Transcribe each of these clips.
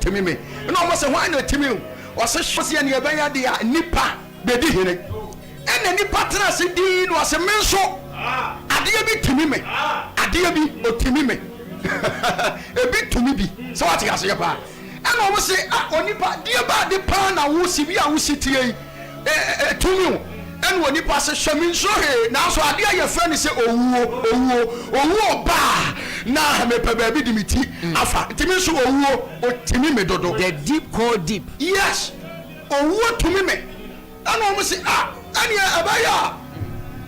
timi me na o say why na timi o say hwose ne ebanya de a nipa bedi hene ene nipa tra se din no say me nso ade bi timi me ade bi o timi me ebi tumi bi so what you say pa ene o say onipa de ba de pa na wo si bi a wo sitie tumi and when you pass a shamin so he now so idea your friend say owo ba na me pe baby dimiti afa timi so owo timi me dodo the deep call deep yes owo tumi me and o say ani abaya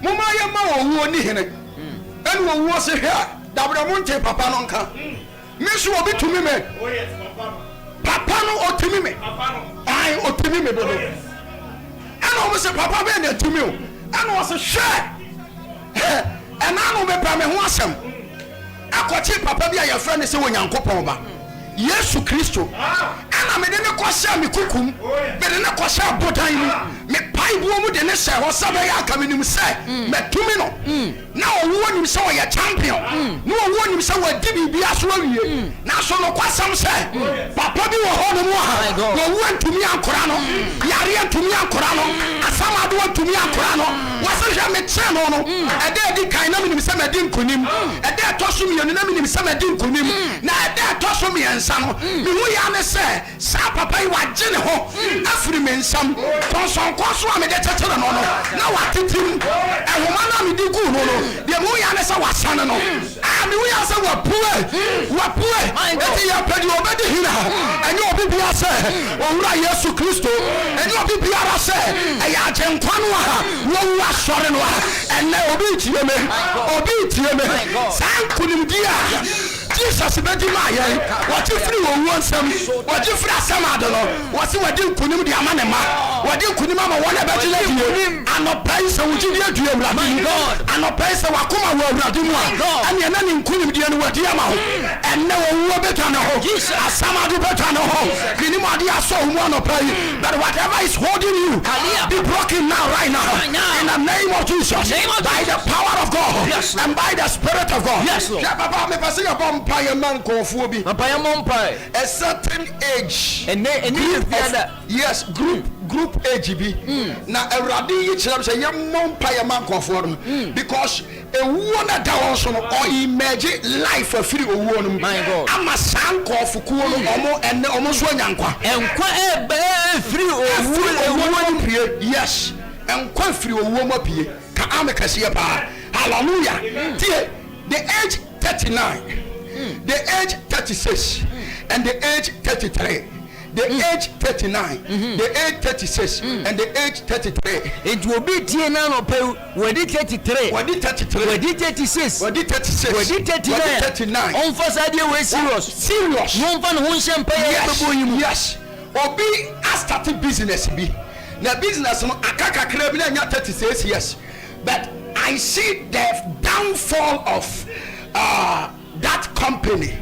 mo ma ye ma owo ni hene and owo say here dabra monte papa no nka me so obi tumi me oh yes papa no o tumi me papa no ai o tumi me dodo and I was a papa ben to me and I was a share and I know me pame ho asem akwachi papa bia your friend say wonyankopon ba Yesu Kristo ana me de ne kwasha me kukum me de ne kwasha bodan me paibo mu de ne se ho sabe ya kamenim se me tumi no na owo nim se wo ya champion na owo nim se wo di bibia so awie na so no kwasam se papa bi wo ho no mu ha no wo ntumi ankora no yare ntumi ankora no asama do ntumi ankora no wase hwa me che no no ede di kan na me nim se me di nkunim ede to so me na me nim se me di nkunim na ede to so me no me hu ya ne se sa papa yi wa gene ho afiri me nsam konson konso a me de tetere no no na wa titim ehoma na me di gu no no de mu ya ne se wa sane no me hu ya se wa pue eti ya pedi obedi hina enye obi bia se owura Yesu Kristo enye obi bia ra se eya agenkwa no ha wo wa sore no ha enne obi tie me sankunim dia Jesus bedi ma ye wati free wo wonsam wati free asama de no wati wadi nkunim de ama ne ma wadi nkunim ama wona be gile die anopai se wuji die due awrade anopai se wakoma wo awrade mu a ane na ne nkunim die no wadi ama ho enne wo beta ne ho asama de beta ne ho kinim ade aso ho mu anopai but whatever is holding you be broken now right now in the name of Jesus by the power of God and by the Spirit of God. Yes Lord. Papa me pass your bomb man konfobi a certain age and yes group age bi na awrade yi kire say yem monpa man konforum because a wona da won so no or imagine life free owuo no ama san konfokuo no omo enne omo so nyankwa enkwa e free owuo no pie yes enkwa free owuo mo pie ka amekase pa hallelujah tie the age 39 the age 36 and the age 33 the age 39 the age 36 and the age 33 it will be tie na no pe wadi 33 wadi 33 wadi 36 wadi 36 wadi 39 on for sadie we serious no fa no hon pa ya bebo yimu yes obi a start business bi na business no akaka kra bi na nya 36 years but I see the downfall of that company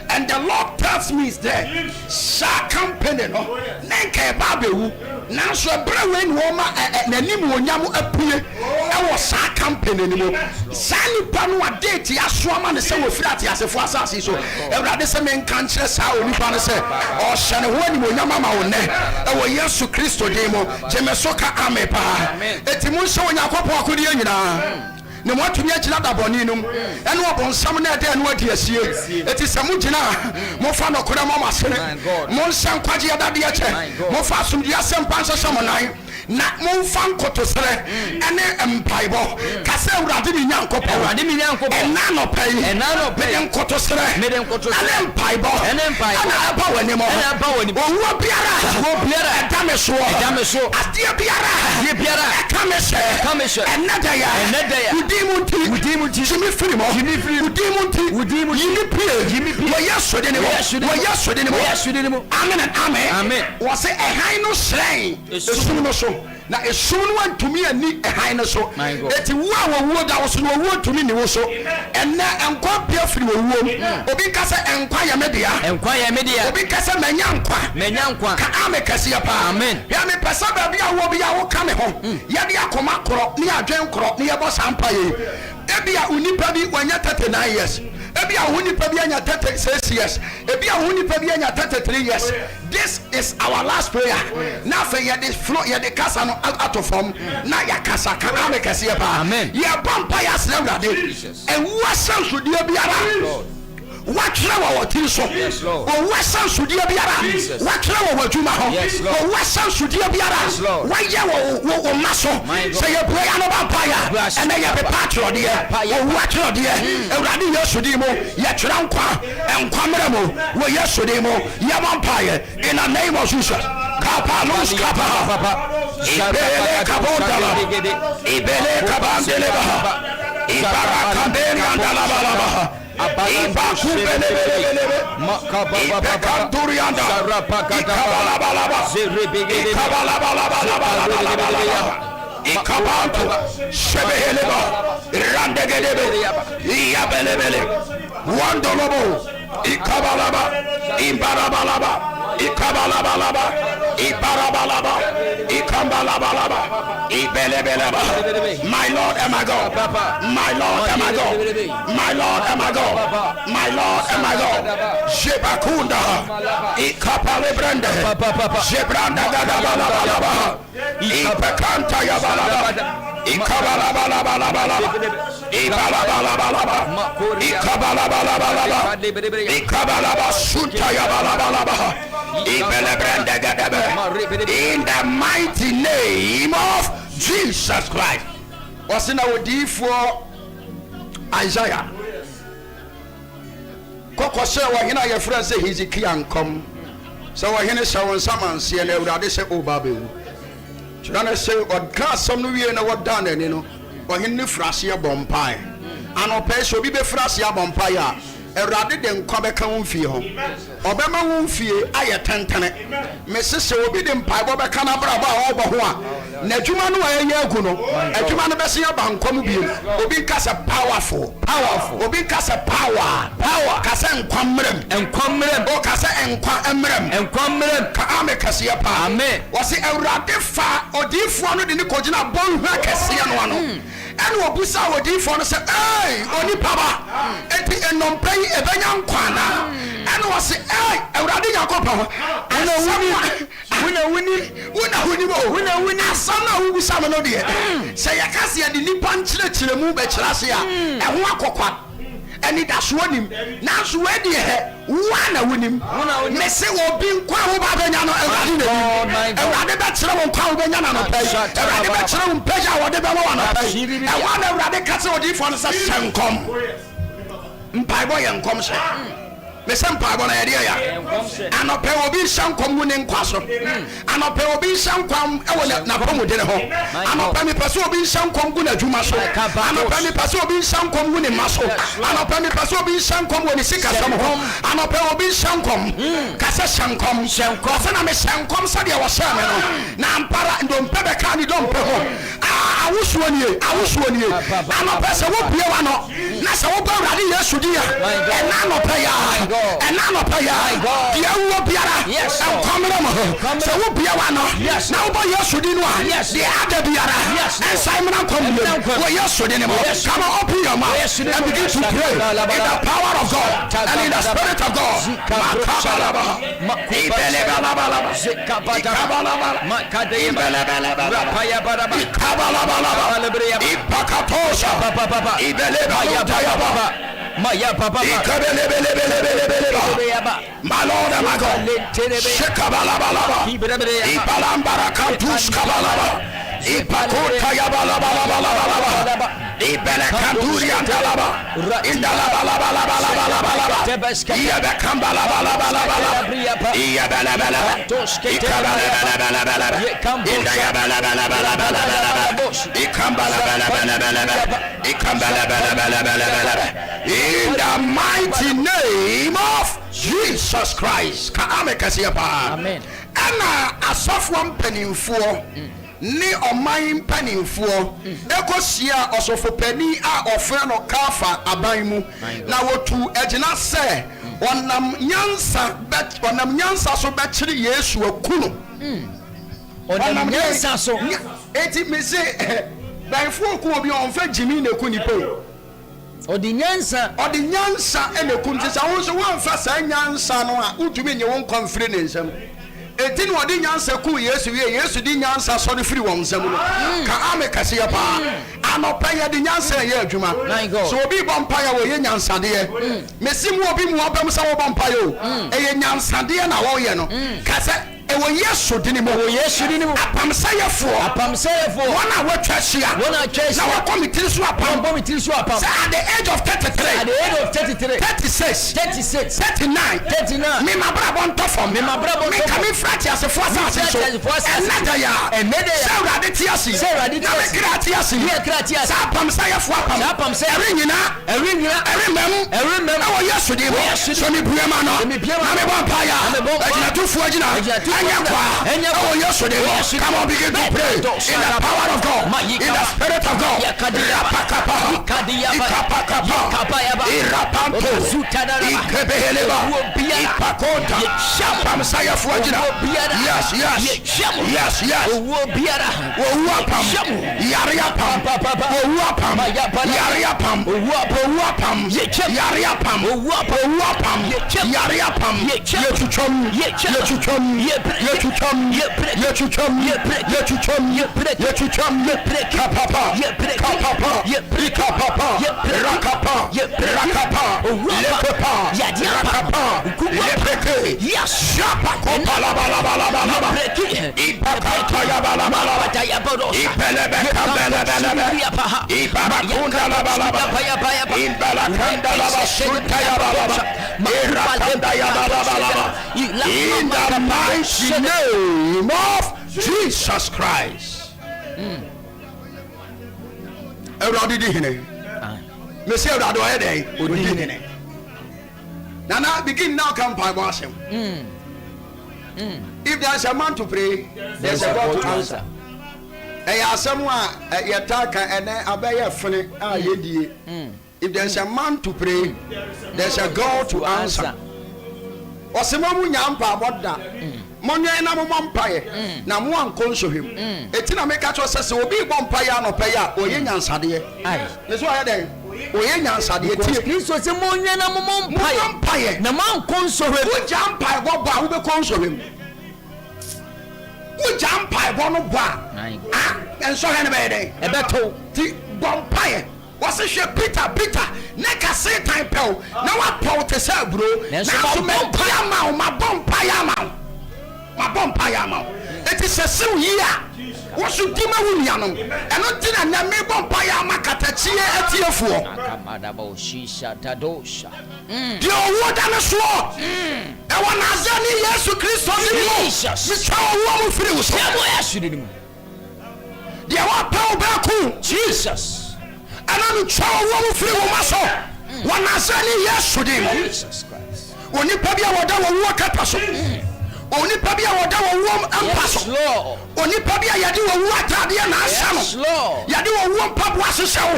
and the Lord tells me is there sa company no nenka ba bewu na so brewe ni wo ma nanim wonyam apue e wo sa company ni mo sa ni pa no date ya so ama ne se wo firate asefo asase so ewrade se men kan kire sa oni pa ne se o hyane ho ni wonyam ama wo ne e wo Yesu Kristo de mo jemesoka amepa eti mu nse onyakopo akodi anyina ne mo atumi agina da boni num ene obonsam na ede ene wadi asie eti samu gina mo fa no kora mo masene mo nsan kwaje ya dade ache mo fa asumdi asem panso so monan na mo fa nkotosere ene empaibo kase awrade mi nyankopɔ ena no pai nkotosere ene empaibo ana aba wani mo owo biara edame so adie biara kamese enada ya udimunti jimi free mo udimunti yimi pie wo yasode ne mo amen was say a high no shrine esum no so na esum no antumi ani a high no so eti wo da wo so wo antumi ni wo so ena enkwa pia free wo obi ka say enkwa ya media obi ka say menya nkwa ka amekase ya pa amen ya me pesa ba bia wo ka me ho ya dia koma koro ni adwen koro ni ye bo sampa ye ebia unipa bi wanya 39 years Ebi a woni pa bi anya 36 years. Ebi a woni pa bi anya 33 years. This is our last prayer. Now for ye this flow ye the kasa no out of form. Na ya kasa kan amekase ye pa. Amen. Ye bompa ya sra urade. And wasan so dia biara. Watchra wa watiri so. O wasan so dia biara. Watchra wa wadwuma ho. O wasan so dia biara. Wa ye wo maso. Say ye prayer no bompa ya. And ye be patro dia. O watchra dia. Urade Yesu di mo. Ye twra nkwa. Nkwa mra mo. Wo Yesu di mo. Ye bompa ye. In the name of Jesus. Kapalus kapa. Ibele kabondala. Ibele kabandele ba. Ibaraka bendala ba. Ibaku belebelebe. Makababa. Ikabalabalaba. Ikabalabalaba. Ikabantu. Shebeleba. Randegedebe. Iyabelebele. Wandolobo. Ikabalaba. Imbarabalaba. Ikabalabalaba. Ibarabalaba. Ikambalabalaba. Ibelebeleba. My Lord and my God. My Lord and my God. My Lord and my God. My Lord and my God. Shebakunda. Ikapalebrande. Shebranda gadabalabalaba. Ipekanta yabalaba. Ikabalabalaba. Ikabalabalaba. Ikabalabalaba. Ikabalaba sunta yabalaba. In the mighty name of Jesus Christ. What's in our D for Isaiah? Koko say wa hina your friend say Hezekiah come. So wa hina shawon saman see and Urade say obabewu. Chirana say what class some no we na what done and you know. Wa hina frasia bompai. Anope so bi be frasia bompai a. Erade de nkwa beka wonfie ho obema wonfie aye tentene mesese obi de mpai bo beka na bra ba ho bo ho a na adwuma no aye agu no adwuma no bese ya bankom biem obi kasa powerful obi kasa power kasa nkwa mrem o kasa nkwa mrem ka ame kase ya pa amen wose Awurade fa odifo no de ne kogina bonhu akase ya no ano ene obusa odifo no se oni papa eti enompai ebenya nkwana ene wose Awurade Yakobon wuna wuni asana wo busa no de se yakase ya de nipa nkyerɛkyerɛ mu be kyerɛse a ɛho akokwa eni da so nim na so we de wana wonim me se obi nkwa wo ba benya no Awurade na Awurade be kyerɛ wo nkwa wo benya na no pai Awurade be kyerɛ wo mpaja wo de be wo na pai e wana Awurade ka se odi fo no se senkom mpai boy enkom se me se mpai bo na ye ya anope obi shankom mu ne nkwaso anope obi shankom e wo na pomu de ne ho anope me pese obi shankom gu na dwuma so anope me pese obi shankom gu ne maso anope me pese obi shankom wo ne sika sam ho anope obi shankom kasa shankom kasa na me shankom sa de wo sha me no na ampara ndompe be ka ni dompe ho awusuo nie anope se wo bie wa no na se wo ba Awurade Yesu dia e na anope ya and now up here, the old Biara, yes, and come on. So we'll be one. Yes, now by yes, you didn't want. Yes, the other Biara, yes, and Simon and come. Well, yes, you didn't want. Come on, open your mouth and begin to pray in the power of God and in the Spirit of God. Maya papa my Lord and my God Shekabalabalaba Ibalambara Kantus Kabalaba Ipakota Yabalabalabalaba Ibele Kanturia Talaba Indalabalabalabalabalaba Iyabekambalabalabalabalaba Iyabalabalaba Ikabalabalabalabalaba Indayabalabalabalabalaba Ikambalabalabalabalaba Ikambalabalabalabalaba in the mighty name of Jesus Christ. Amen. Ana asofo mpanimfo ni oman mpanimfo ekosia osofo pani a ofre no kafa aban mu na wotu agina se onam nyansa so be kire Yesu akunu onam nyansa so eti me se banfo ku obi onfa jimi na ku nipo odi nyansa ene kuntisa won so won fa sa nyansa no a utumi nye won konfire ne nsam enti no odi nyansa ku Yesu di nyansa so ne firi won nsam no ka ame kase ya pa anopa ye di nyansa ye adwuma so obi bompa ya wo ye nyansa de mesi mu obi mu obam sa wo bompa yo ye nyansa de na wo ye no kase ewo Yesu dini mo apamsayefo wana watwahia na wa committee so apam at the age of 33 36 39 me mabra bon to form me kami frati as for so another ya say radiatiasi na me gratiasi sa apamsayefo erinyina ewo Yesu dini mo so me buema no na me bompa ya agina tufu agina oh yesterday, come on, begin to pray in the power of God, in the spirit of God. In the mighty name of Jesus Christ. Everybody did it. Monsieur Rado, Nana begin now. Come by washing. If there's a man to pray, there's a God to answer. Someone yataka and abaya funny. If there's a man to pray, there's a God to answer. Osemamu nyampa boda monye na mo mpaye na mo ankonso him eti na meka cho sese obi bompaye anopaye a oye nyansade ai neso aye den oye nyansade tie Kristo se monye na mo mpaye na mo ankonso him wo jampaye bo ba wo be konso him wo jampaye bo no ba enso he ne be den e beto ti bompaye wase hwe Peter neka Satan pel na wa pau te say bro na so me paya ma bompa ya ma eti sesew yi a wo so dima wunia no eno tina na me bompa ya ma Katakyie atiefo akamada ba shisha tadosha dio woda ne so e wona azani Yesu Kristo ni mo mi twa wo mo firi wo so ya mo ya shiri ni mo dia wa pau ba ku Jesus ana mi twa wo mo firi wo maso wana azani Yesu di mo Jesus Christ oni pa bia woda wo kata so oni pa bia woda wo ampaso oni pa bia yade wo atade na asha no yade wo mpapo asese wo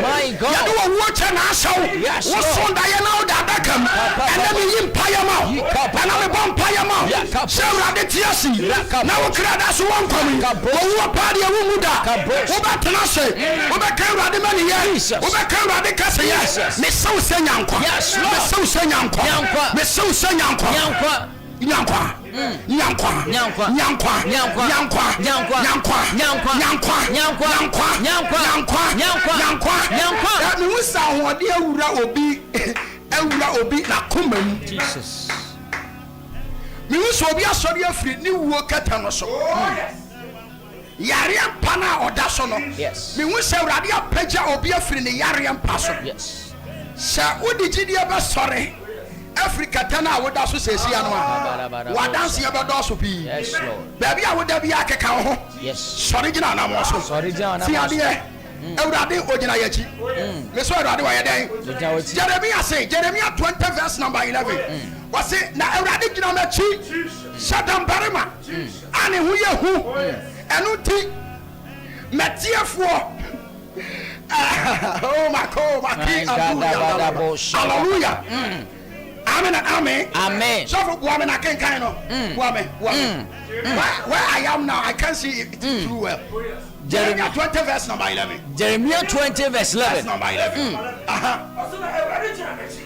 yade wo che na asha wo wo sonda ye na oda dakam ene mi yimpa ya ma ana me bompa ya ma se urade tiasi na wo krada so won komi wo pa de wo muda wo betena se wo be kan urade mani ye wo be kan urade kase ye me se wo se nyankwa me se wo se nyankwa me se wo se nyankwa nyankwa mi wusa hode awura obi na komam Jesus mi wusa obi asori afiri ni wuo kata no so yare mpa na oda so no mi wusa urade apagya obi afiri ni yare mpa so sa odigidi aba sori Africa tana woda so sesi anu a wadanse ye bedo so pi yes lord baby a woda bi akeka ho yes sorry gina na mo so sorry gina na mo so Eurade ogina yachi me so Eurade wa yeden Jeremiah 20 verse number 11 wase na Eurade gina machi Shadam Barima ani hu ye hu enu ti metiefo oh my God hallelujah Amen and amen. Amen. So for woman I can kind of woman. Where I am now, I can't see it too well. Jeremiah 20 verse number 11. Jeremiah 20 verse 11. Verse number 11.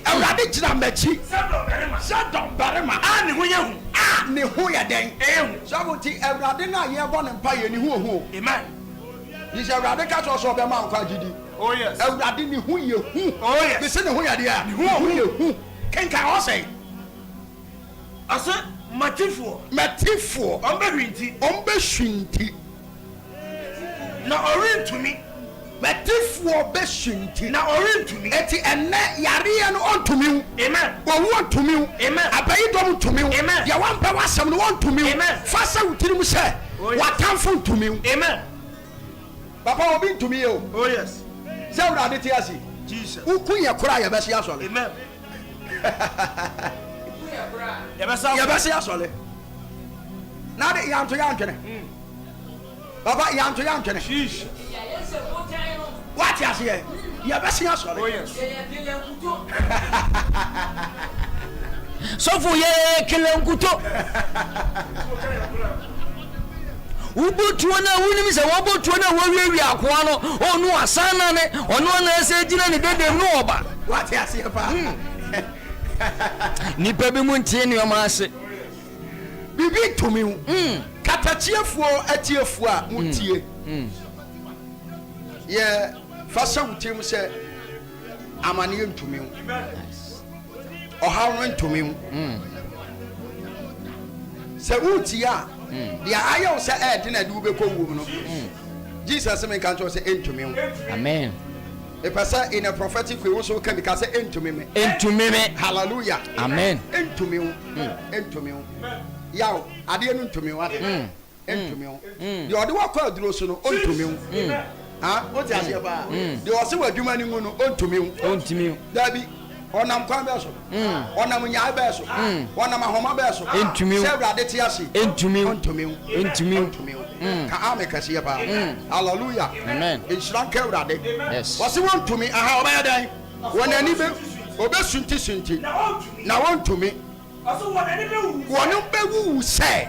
Everybody jina mechi. Sadom barema. Ni huya. Ni huya den. So ti everybody na ye born empire ni hu. Amen. You say everybody catch us up be man kwa gidi. Oh yes. Everybody ni huye hu. Oh yes. Be say ni huya dia. Ni huye hu. Ken kan o say. Asa matifo. Ombe hwinti. Na orin to me. Matifo be hwinti. Na orin to me. Eti enne yare no on to me. Amen. Wo want to me. Amen. Abayi dom to me. Amen. Ya wan pa wasam no want to me. Amen. Fasa wutiri mu se. Watamfo to me. Amen. Papa obi to me o. Oh yes. Say urade ti asi. Jesus. Ukuye kura ya be se asole. Amen. Yabasi asole. Na de yanto yantene. Baba yanto yantene. Jesus. What you say? Yabasi asole. Oh yes. So for ye kelenkuto. Ubutuona wuni se wobutuona wowi akoa no onu asana ne onu na ese gina ne dedem no oba. What you say pa? Nipa bi mu ntie ne omase bibi tumi katakyiefo atiefo a mutie ye fasa wutem se amane ntumi ohawo ntumi se wuti a dia ayo se ede na de wo bekọ wo no Jesus me kan to se ntumi. Amen. A person in a prophetic way also can be say into me. Hallelujah. Amen. Into me. Yaw, ade into me what? Into me. The other one called Drosso no into me. What you say ba? The also were adwuma ni mu no into me. Dabi onam kwan be so. Onam nya be so. Onam ahoma be so. Into me. Say brade ti ase. Into me. Ka ameka se ba. Hallelujah. Amen. Insran ka brade. Yes. Wasi want to me aha oba yadan. Wonani be obesunti na want to me. Aso wonani be wu. Wonu be wu se.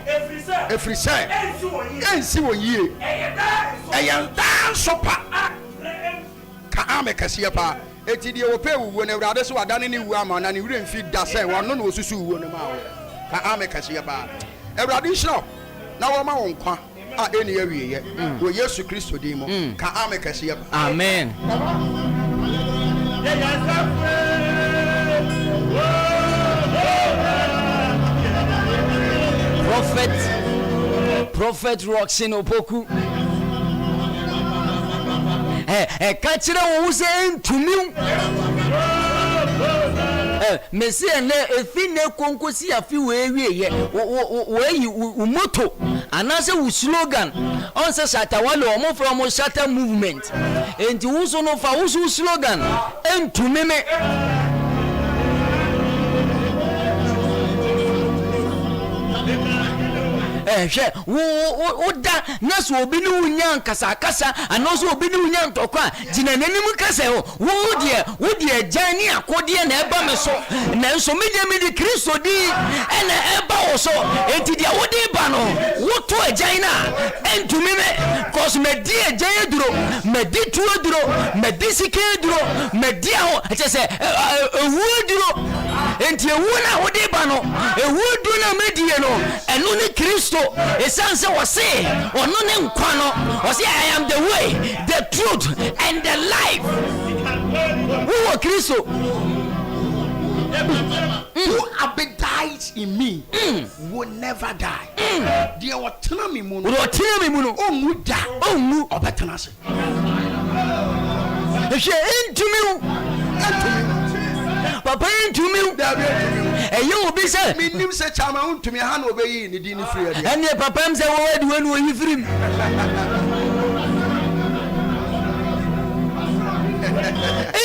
Every say. Ensi won yie. Eyan sopa. Ka ameka se ba. Eti de ope wu na brade so wadane ni wu ama na ni wure mfi da se wono na osusu wu no ma wo. Ka ameka se ba. Brade shop na wo ma won kwa. Eni yawiye wo Yesu Kristo dimo ka ameka se ba. Amen. Prophet Rockson Opoku kachira wo se ntumi Messi ne efine konkosi afi wewiye weyi umoto anase u slogan on se shatawale omo from shatter movement enti wuso no fa wuso slogan entumi me woda naso obi ni unyan kasa anoso obi ni unyan tokwa jina nanim kasa wo de jani akode na eba me so na nso mede Kristo di ena eba wo so enti dia wode ba no woto ajan na entumi me cause me di ajan duro me di tuo duro me di sike duro me di aho se ewu duro enti ewu na wode ba no ewu du na medie no eno ni Kristo esanse wose ono ne nkwa no wose I am the way the truth and the life who Kristo who abides in me will never die. Dear what tell me moon omu da omu obetena se into me papa into me you be say me nim se chama unto me ha no obeyi ni di ni free dia and papa am say wo wadi wenu oyi free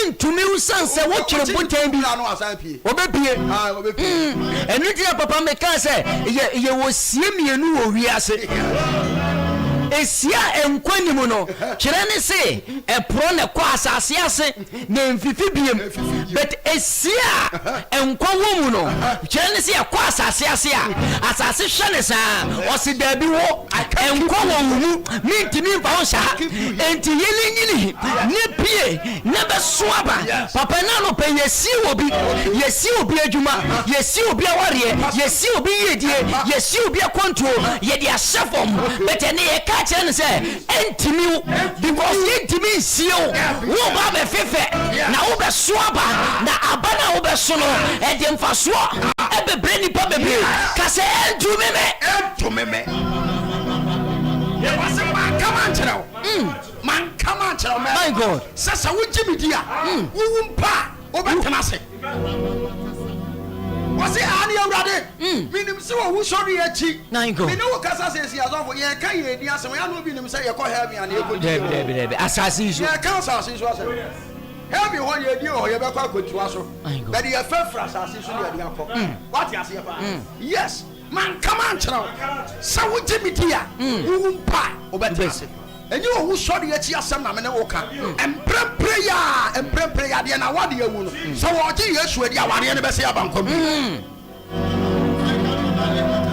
into me usanse wo twere botan bi na no asan pie obepie enu dia papa me kan say ye wo sie mienu wo wi ase esia enkwani mu no kyerɛ ne se ɛpro ne kɔ asase ase na mfifi biem but esia enkwa wo mu no kyerɛ ne se ɛkɔ asase ase a asase hwɛ ne saa ɔse dabi wo enkwa wo mu mintimi mfa ho sha enti yelinyini ne pie ne beso aba papa na no pe yesi obi adwuma yesi obi aware yesi obi yedie yesi obi control yedi asefom betene ye ka kyerɛ ne sɛ entimi because entimi sio wo ba be fefe na wo beso aba na aba na wo beso no ede mfaso ebebre nipa bebre ka sɛ entumi me ye was man come on kyerɛ man come on kyerɛ me my god sasa wo gimi dia wo mpa wo betena se wasi ani awrade minim se wo sori achi mini wo kasa se si azofo ye ka ye ni asem ya no bi nim se ye ko heaven ani eko debe asase iso ye ka asase iso ase heaven ho ye di o ye be kwa kotua so but ye fefra asase iso ye di akọ what you say ba yes man come on chiro sa wo gimi dia wo mpa wo betena se enyi wo sori achi asem na me ne wo ka emprempre ya de na wade awu no so wo gye Yesu adi aware ne be se abankwa bi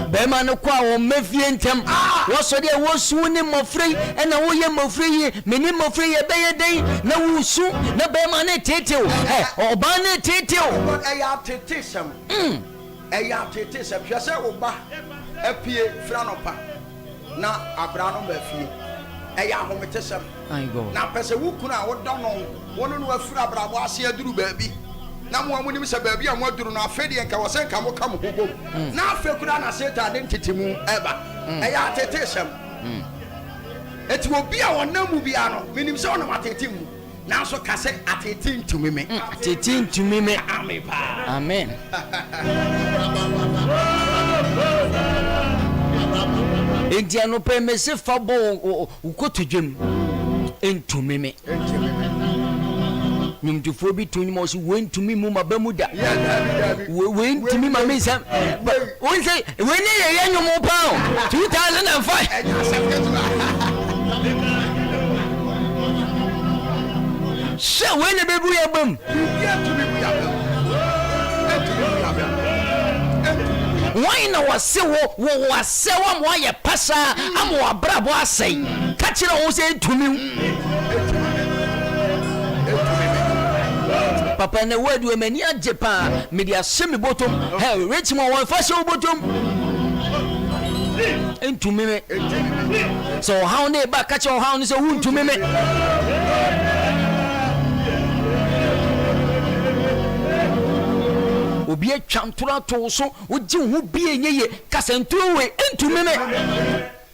be man ko a wo mafie ntem wo so de wo su ni mofrei e na wo ye mofrei me ni mofrei ye be ye den na wo su na be man tetew oba ne tetew e ya tetesem hwe se wo ba apie fra no pa na abra no ba fie eya ahometesem na pese wukuna a wodɔ no wono no afura brabo ase aduru baabi na mo amunim se baabi a mo aduru no afedi enka wose nka mo ka mo hobom na afekura na satan den titimu eba eya tetesem eti obi a wonamu bia no minim se wono matetimu nanso ka se ateti ntumi me amen pa amen India no pe me se fabo ukotodwem entumi me nyumtufo bi tuni mo si wentumi mu mabamuda wentumi ma me sam won say we ne ye nyumo pa 2005 she we ne bebu ya bam why na wase wo wase wa mo ye pasa am wa brabo asai ka kire wo se tumi papa ne wadu e mani agye pa me dia semi botom he rich mo won fa se botom entumi me so how ne ba ka kire how ne se wu ntumi me obi atwantora to so ogi hu bie nyeye kasenturo we entumi me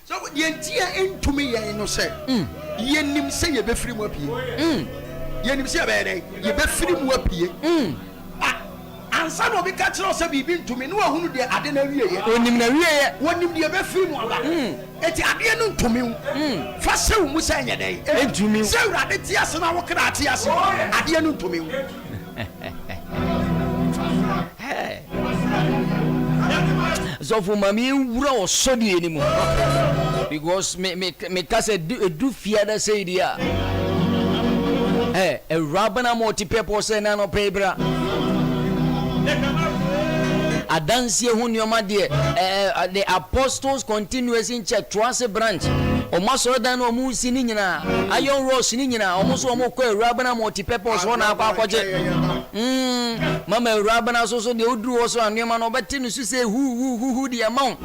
so ye ntia entumi ye no se ye nim se ye befiri mu apie ye nim se ye be dey ye befiri mu apie ansa no bi ka kire se bibi ntumi no ahunu de ade na wiye ye onim na wiye ye wonim de befiri mu aba eti ade no ntumi fa se mu se nye dey entumi se urade ti ase na wo kra ti ase ade no ntumi so for mami wura osodi enimu because me kase do fear that say dia a rabana multi purpose na no pebra adansie hu nyoma de the apostles continuous in church twice branch o maso dan o mu si ni nyina ayon rose ni nyina o so mo ko rabana multi purpose wona akwaje mama rabana so de oduru so anema no beti no se hu the amount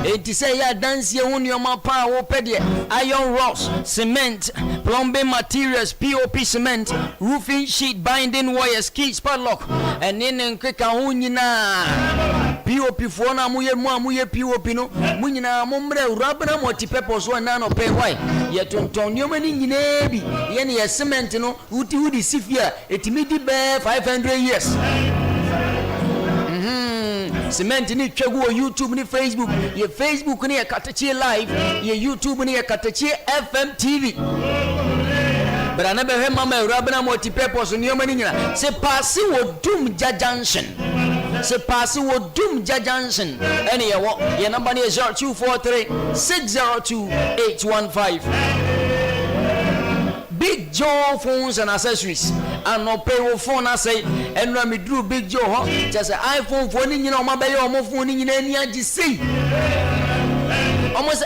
enti say ya dance hu nyoma pa wo pede iron rods cement plumbing materials pop cement roofing sheet binding wires keys padlock and in nkeka hu nyina pop fo na amuye pop no mu nyina mo mre rabana multi purpose wona no pay why ye tonton nyoma ni nyina bi ye ne ye cement no udi sifia etimi di be 500 years cement ni twegu o YouTube ni Facebook ye Facebook ni ye Katakyie live ye YouTube ni ye Katakyie FM TV brana be he mama rabana multi purpose nyoma ni nyina se pass wo dum junction se pass wo dum jajansen ene ye wo ye number ne 0243 602 815. Big Joe phones and accessories and no pay wo phone I say and no me drew Big Joe ho just iPhone phone ni nyina o ma be ye o mo phone ni nyina ani agi sei almost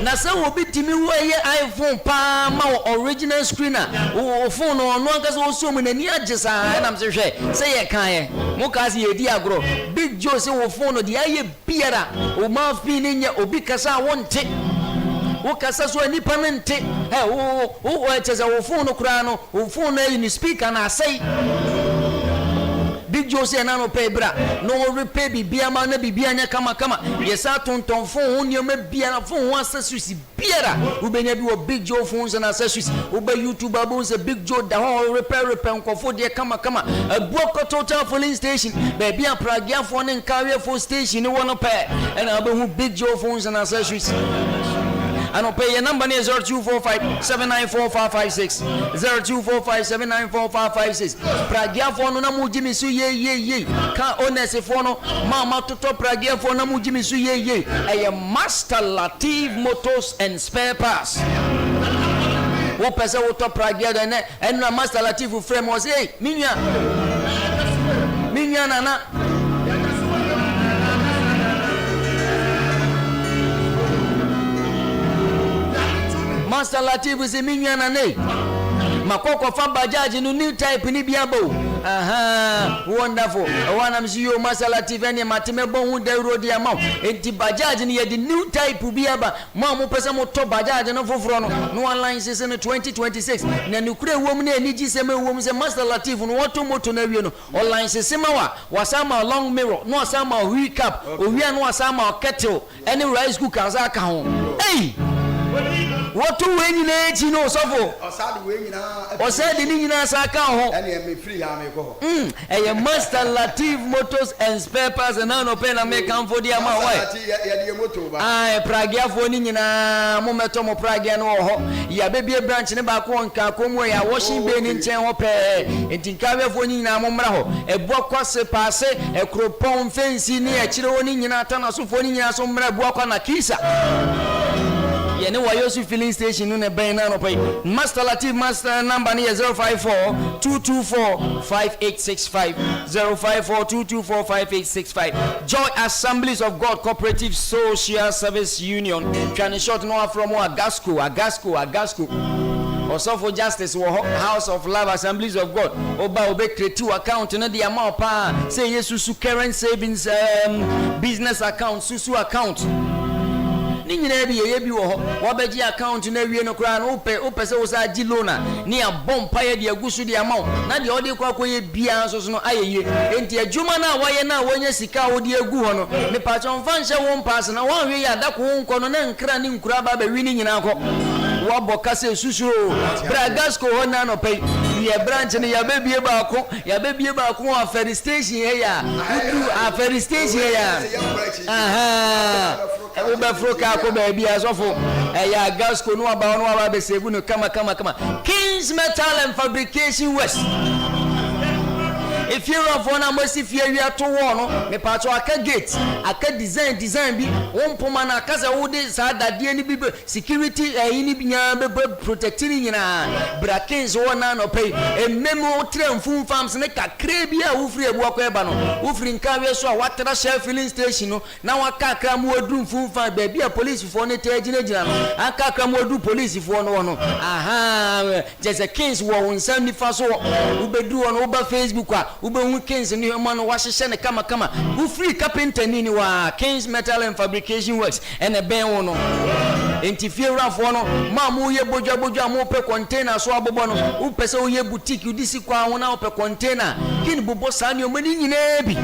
na say wo bitimi wo ye iPhone pa ma original screen wo phone no no aka so so mu na ni agi sa na me hwe say ye kan ye mo ka se ye di agro Big Joe say wo phone no di aye biara o ma fi ni nya obi kasa wonte wo kasa so ani pamente wo cheza wo phone no kura no wo phone na ni speaker na say Big Joe say na no pay bra no repay bibia ma na bibia nya kama yesa tonton phone ho nyoma bia na phone ho accessories biara wo benya bi wo Big Joe phones and accessories wo ba YouTube abo say Big Joe da ho repair nkofo de kama abuoko total filling station ba bia pragia phone and carrier phone station wo no pay and abo hu Big Joe phones and accessories. And I'll pay your number near 0245 794 0245 794 Pragia phone na mujimi su ye ka honest phone mama toto pragia phone na mujimi su ye a Master Latif Motors and Spare Parts. What person will top pragia then and na Master Latif frame was hey minya nana Master Latif is a minion and a Makoko fa Bajaj no new type ni biabo. Wonderful. One am see you Master Latif and Matime bon de road the amount. Enti Bajaj ni the new type biaba. Mamu pesa mo to Bajaj no foforo no online season 2026. Na nukure wom na ani giseme wom se Master Latif no wato moto na wie no. Online season wa wasama long mirror, no wasama wheel cap, owia no wasama kettle, any rice cooker aka ho. Hey! What to win in age no sofo or said the nina saka ho and free amigo a Master Latif Motors and Spare Parts and no pen and make come for the amount I pragia for nina mometo mo pragia no ho ya baby branch ne ba ko nka komo ya washing bay ni nchen ho pe entinkawe for nina momra ho e bokwa se passe e kropon fence ni e kire woni nyina tana so for nyina so mra bokwa na kisa Yene wayosu filling station no ne ben na no pay Master Latif master number ni 054 224 5865 054 224 5865 Joy Assemblies of God Cooperative Social Service Union trying short no from Agasco also for justice House of Love Assemblies of God oba obe create account no the amount pa say yesu current savings business account susu account nyina bi ye bi wo ho wo beji account na wie no kra no ope se wo sa gi loan ni abom pa ye de agusu de amount na de odi kwa koye bia so no ayeye enti adwuma na waye na wonya sika wo de agu ho no me pa chon fa nche wo pass na wo hwe ya da ko nko no na nkra ni nkura ba wi ni nyina ko wo boka se susuro bragasco ho na no pe ye branch ni ya bebie ba ko a ferry station he ya udu a ferry station he ya we be froka ko ba bia sofo ya gasco no aba be segu no kama Kings Metal and Fabrication West. If you're of one must if you are to one me part aka gate aka design bi won poma na kaza wode sa dade ni bi security ni binya be protecting nyina brakins wona no pay ememo tremfun farms ne kakra bi a wofri ebu akoeba no wofri nka we so a watera share filling station no na waka kra mu odun fun farm ba bi a police for ne tagina no aka kra mu odun police for no just a kings wo wonsam ni fa so ubedu no uba Facebook a ube Kings ni mano wahye ne kama who free carpenter ni wa Kings Metal and Fabrication Works and a ben wono enti fiera fo no ma mo ye bojwa mo pe container so abobo no wo pese wo ye boutique udisi kwa ho na wo pe container kin bobo sa ni o mani nyina bi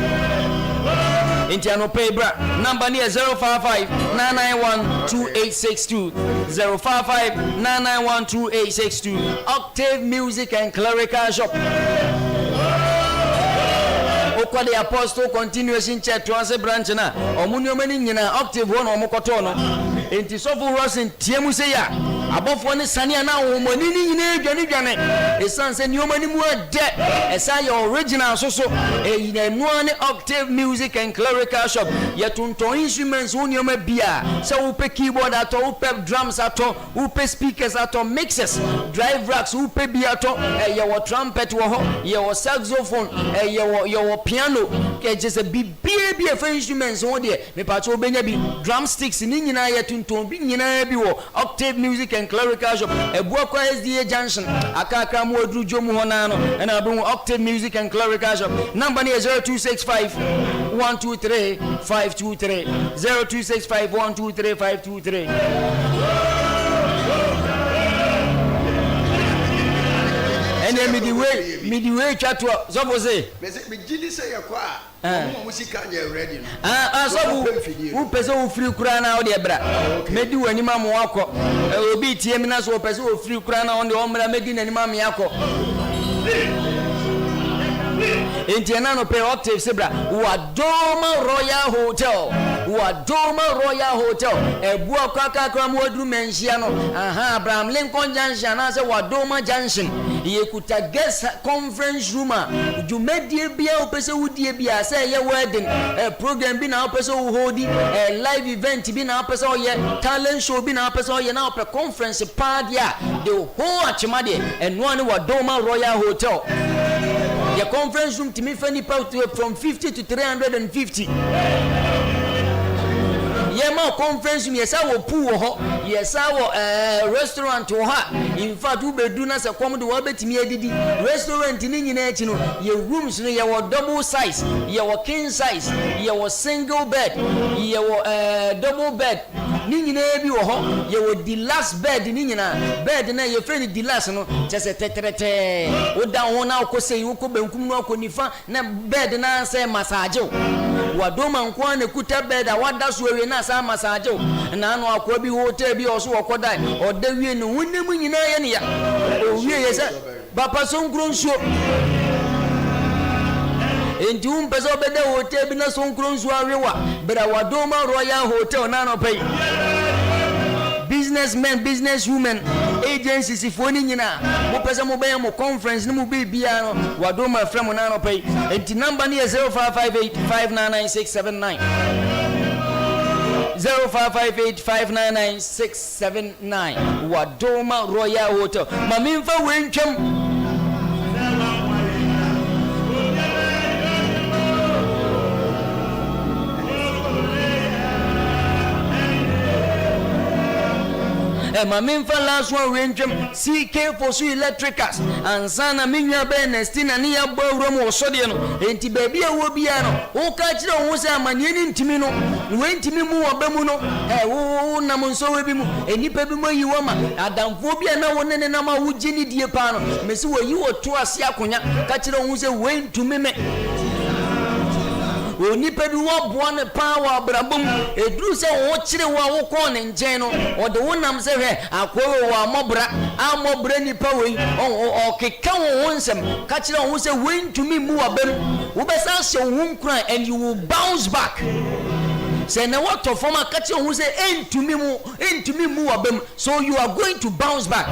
enti ano pay bra number ni 055 991 2862 055 991 2862 Octave Music and Clerical Shop. Okwa the Apostle Continuation Church Transe branch na omunyo mani nyina Octave one omokoto no enti so for Rockson tiemu se ya abofo ne sane na wo mani ni nyina dwane esan se ni omani mu ade esa your original so na no ne Octave Music and Clerical Shop ye tonton instruments wo ni oma bia se wo pe keyboard ato wo pe drums ato wo pe speakers ato mixers drive racks wo pe bia ato ye wo trumpet wo ho ye wo saxophone ye wo piano ke je se bibia fa instruments wo de me pa cho benya bi drumsticks ni nyina ye tonton bi nyina bi wo Octave Music and Clerical Shop ebuakwa SDA Junction akaka mu odru jomu hona no na abu Octave Music and Clerical Shop number is 0265 123 523 0265 123 523 ene midiwe twato so bo say me gidi say yakwa mo musika nya ready no so bu pese wo free kura na wo de bra medi wani ma mo akọ obi tie mi na so pese wo free kura na wo de o mra medi nani ma me akọ Entiana no pay Octave Sebra Wadoma Royal Hotel Ebua Kaka Kram Wadu Mensiano Abraham Lincoln Junction as a Wadoma Junction Yekuta guest conference room you made dear Bia Opesa Woody Bia say your wedding a program been our person holding a live event been our person talent show been our person now per conference party the whole Achimade and one Wadoma Royal Hotel. The conference room to me from 50 to 350. Yema conference room yes I will pool yes I will restaurant to her. In fact we be do na se come do wabet me adidi restaurant ni nyina echi no ye rooms no ye wo double size ye wo king size ye wo single bed ye wo double bed ni nyina bi wo ho ye wo deluxe bed ni nyina bed na ye friend deluxe no just tetrete wo da ho na ko sei wo ko benkum no ko nifa na bed na say massage wa do man ko na kuta bed a wada so we na sa massage na no akwa bi hotel bi o so wo ko dai o da wie no wonnem nyina ye ne ya o wie ye se papa sonkron so enti pesa obede hotel bi na sonkron so awewa bra wa do man Royal Hotel na no pay businessmen businesswomen agencies ifoni nyina mo pesa mo be mo conference ni mo be bia no wado ma frem na no pay enti number ni 0558599679 0558599679 Wadoma Royal Hotel mamimfa wentwem mamimfa last one renjum CK for so electricals and sana minya benestina ni ya bawro mo so de no enti baby a wo bia no wo ka kire wo se amane ni ntimi no wentimi mu obamu no wo na mo so we bi mu enipa bi mo yiwo ma adamfo bia na wo ne na ma wo gini die pa no mesi wo yi wo to ase akonya ka kire wo se wentumi me oni pe bi wo boa ne power abrabom eduru se wo kire wo ko ne njen no o de wonam se hwe akwowe wo amobra nipa we o keka wo nsem ka kire wo se wentumi mu abam wo be sa se wo nkran and you will bounce back say na what of former ka kire wo se entumi mu abam so you are going to bounce back.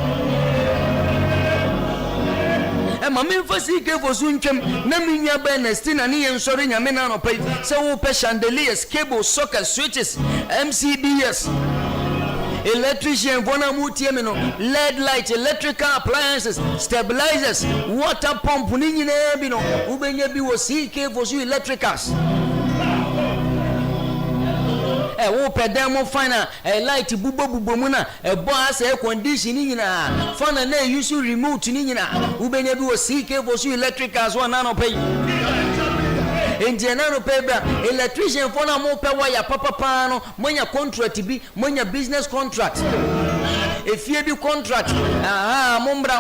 Mamim fasi ke fosu ntwem na minya ba na stina ne yensori nyame na no pay se wo pe chandeliers cable socket switches MCBs electrician bona mutie me no LED light electrical appliances stabilizers water pump ni nyina bi no ubenya bi wo CK fosu electricals wo pedemo fina light bubo mu na bo asa air condition nyina fana na use remote nyina ubenya bi wo CK voice electricals one no pay engineer no pay bra electrician fana mo pay wire papa no monya contract bi monya business contract efie bi contract mombra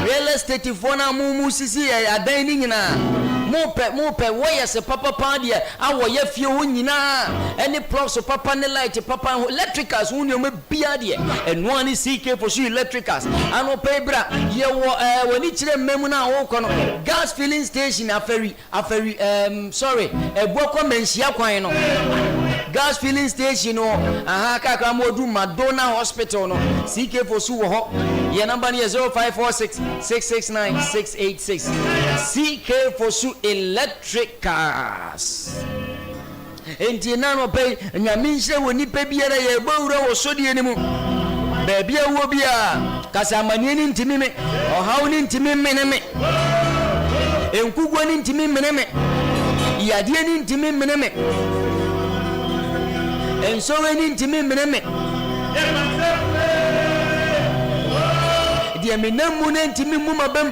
real estate fana mu sisi adan nyina mo pe wire se papa dia awo ya fie ho nyina any plugs papa ne light papa electricals woni o ma bia dia eno ani CK for so electricals ano pe bra ye wo wani kire memu na wo kono gas filling station aferi ebuako mensia kwan no gas filling station no aha kakra modu Madonna Hospital no CK for su ho your number is 0546 669 686 CK for su electric cars. Enti na no pay nyame nhye woni pa biara ye bawura wo sodie ni mu ba bia wo bia kasa amane ni ntimi me ohaw ni ntimi mene me enkugwo ni ntimi mene me yade ni ntimi mene me ensowe ni ntimi mene me dia menamu ni ntimi mu mabam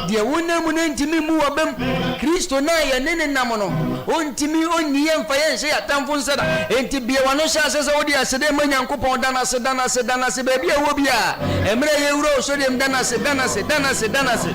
dia wonamu ni ntimi mu wabam Kristo na ya nene namono ontimi onniye mfa ye hye atamfo nsada enti bia wano hye asese wodi asede ma Nyankopon dana se ba bia wo bia emre ye wuro so dem dana se danase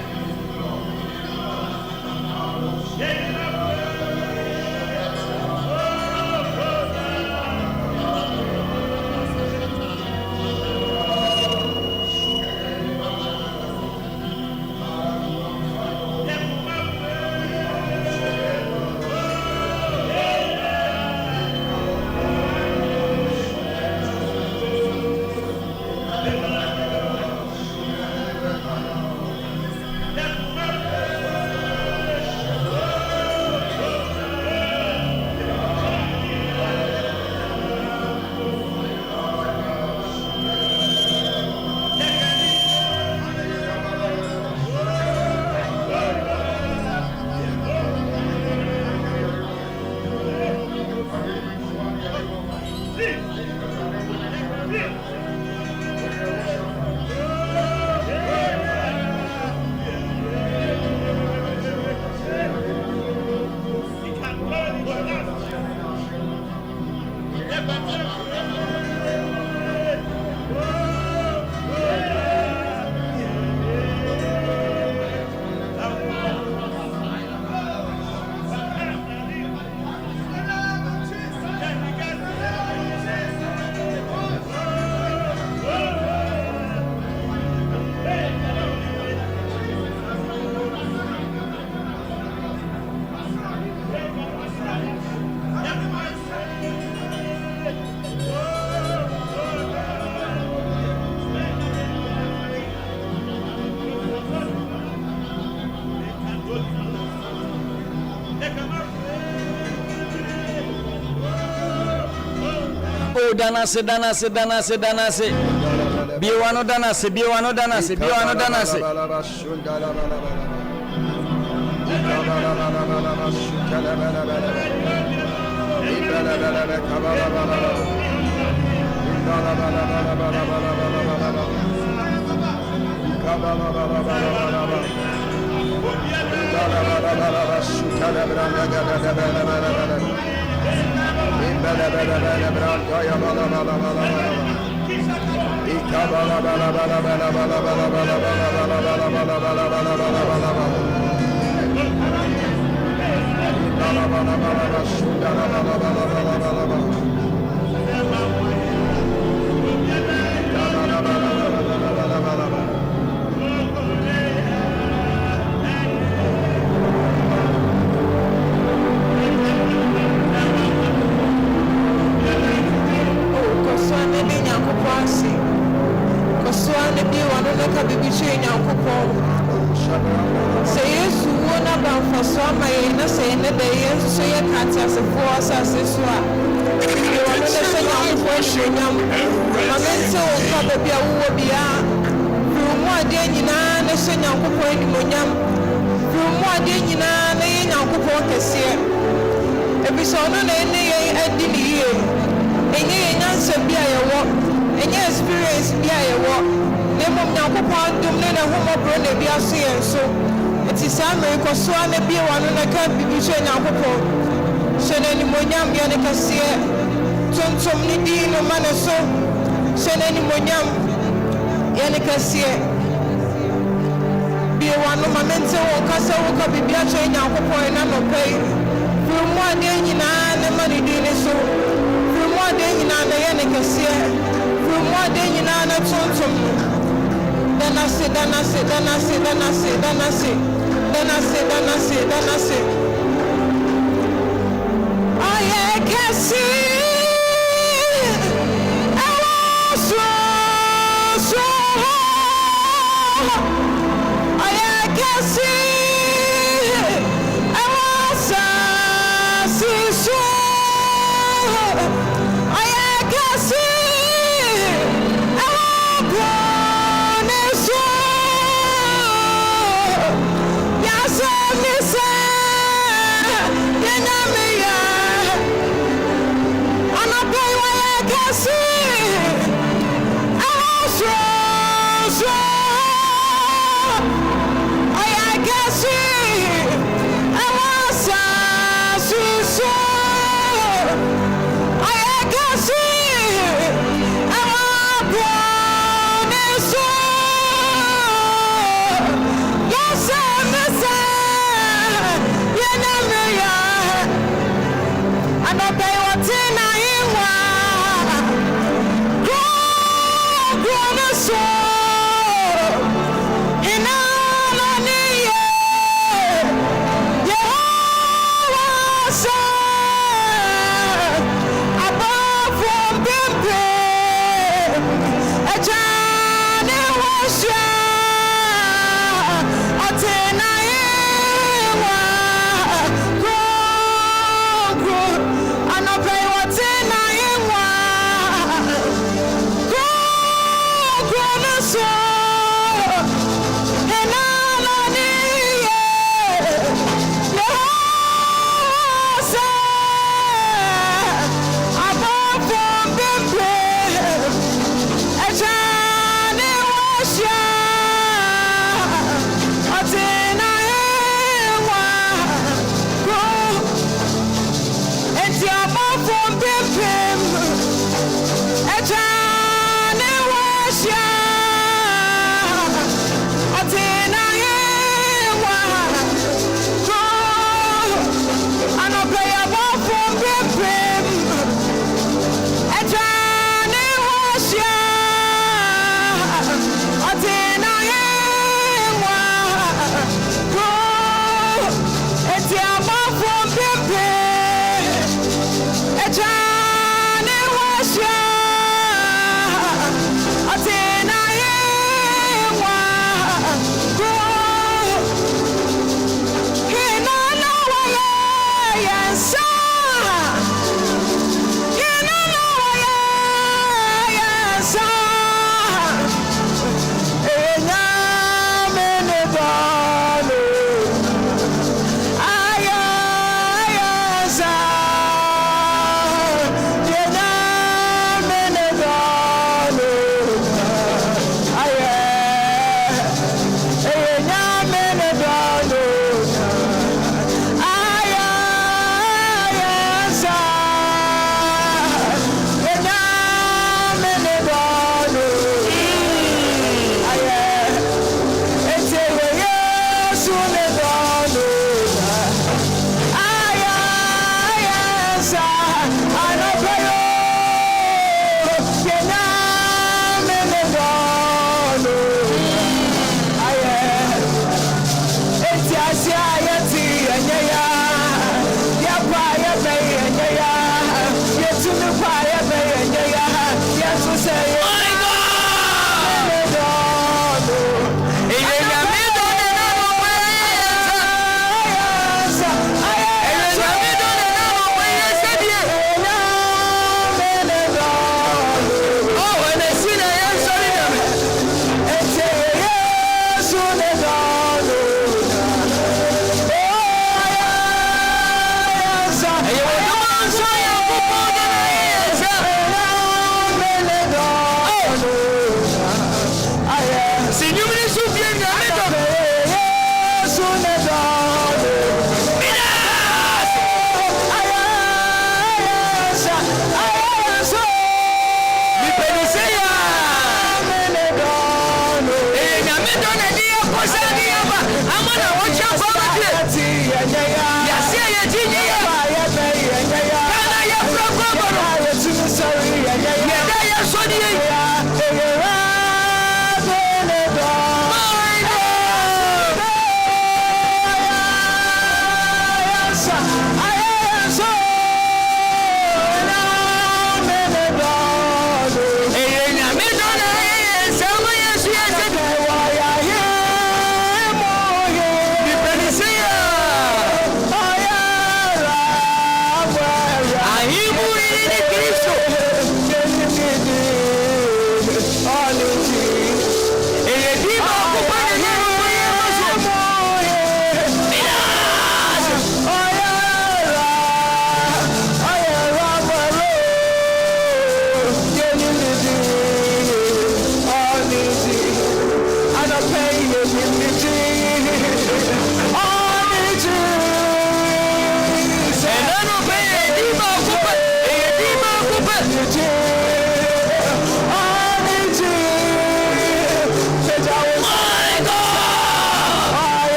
biwano danase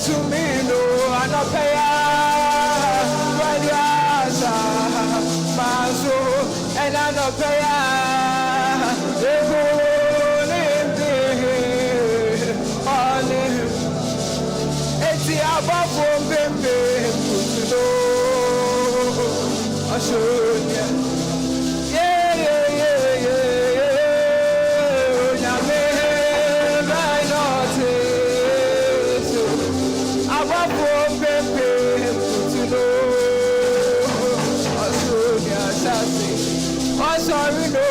Sumino Anapaya Radiasa Maso and Anapaya Eti abafo mbembe kutuno Ashonya Sorry, no.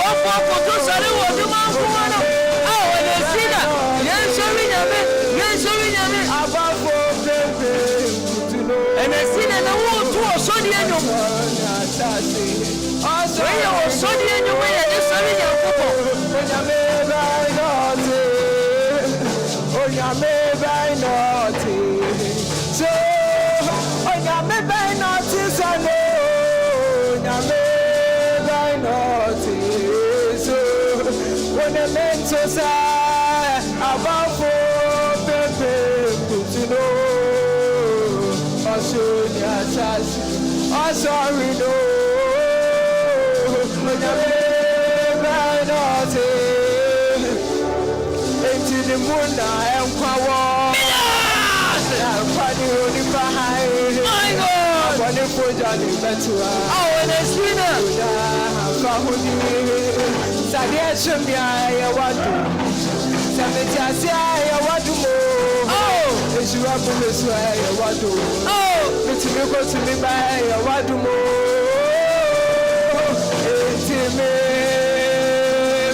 Opoku to sare wo duma kuma no. Ah, when they see that. Yen sorry nyame. Abafo bebe kutuno. And they see that wo to so di enyo. When you so di enyo we ya sorry nyankopɔ. Onyame by naughty. So onyame by naughty so no. Onyame when the men so sad about for pepe to know Australia says oh sorry no when the men not into the moon and power party on the behind my God when the food Johnny better oh and it's winner Sadia Shumia, Yawadu, Sametiasia, Yawadu, oh, is you up in this way, Yawadu, oh, it's you go to me by Yawadu, it's me,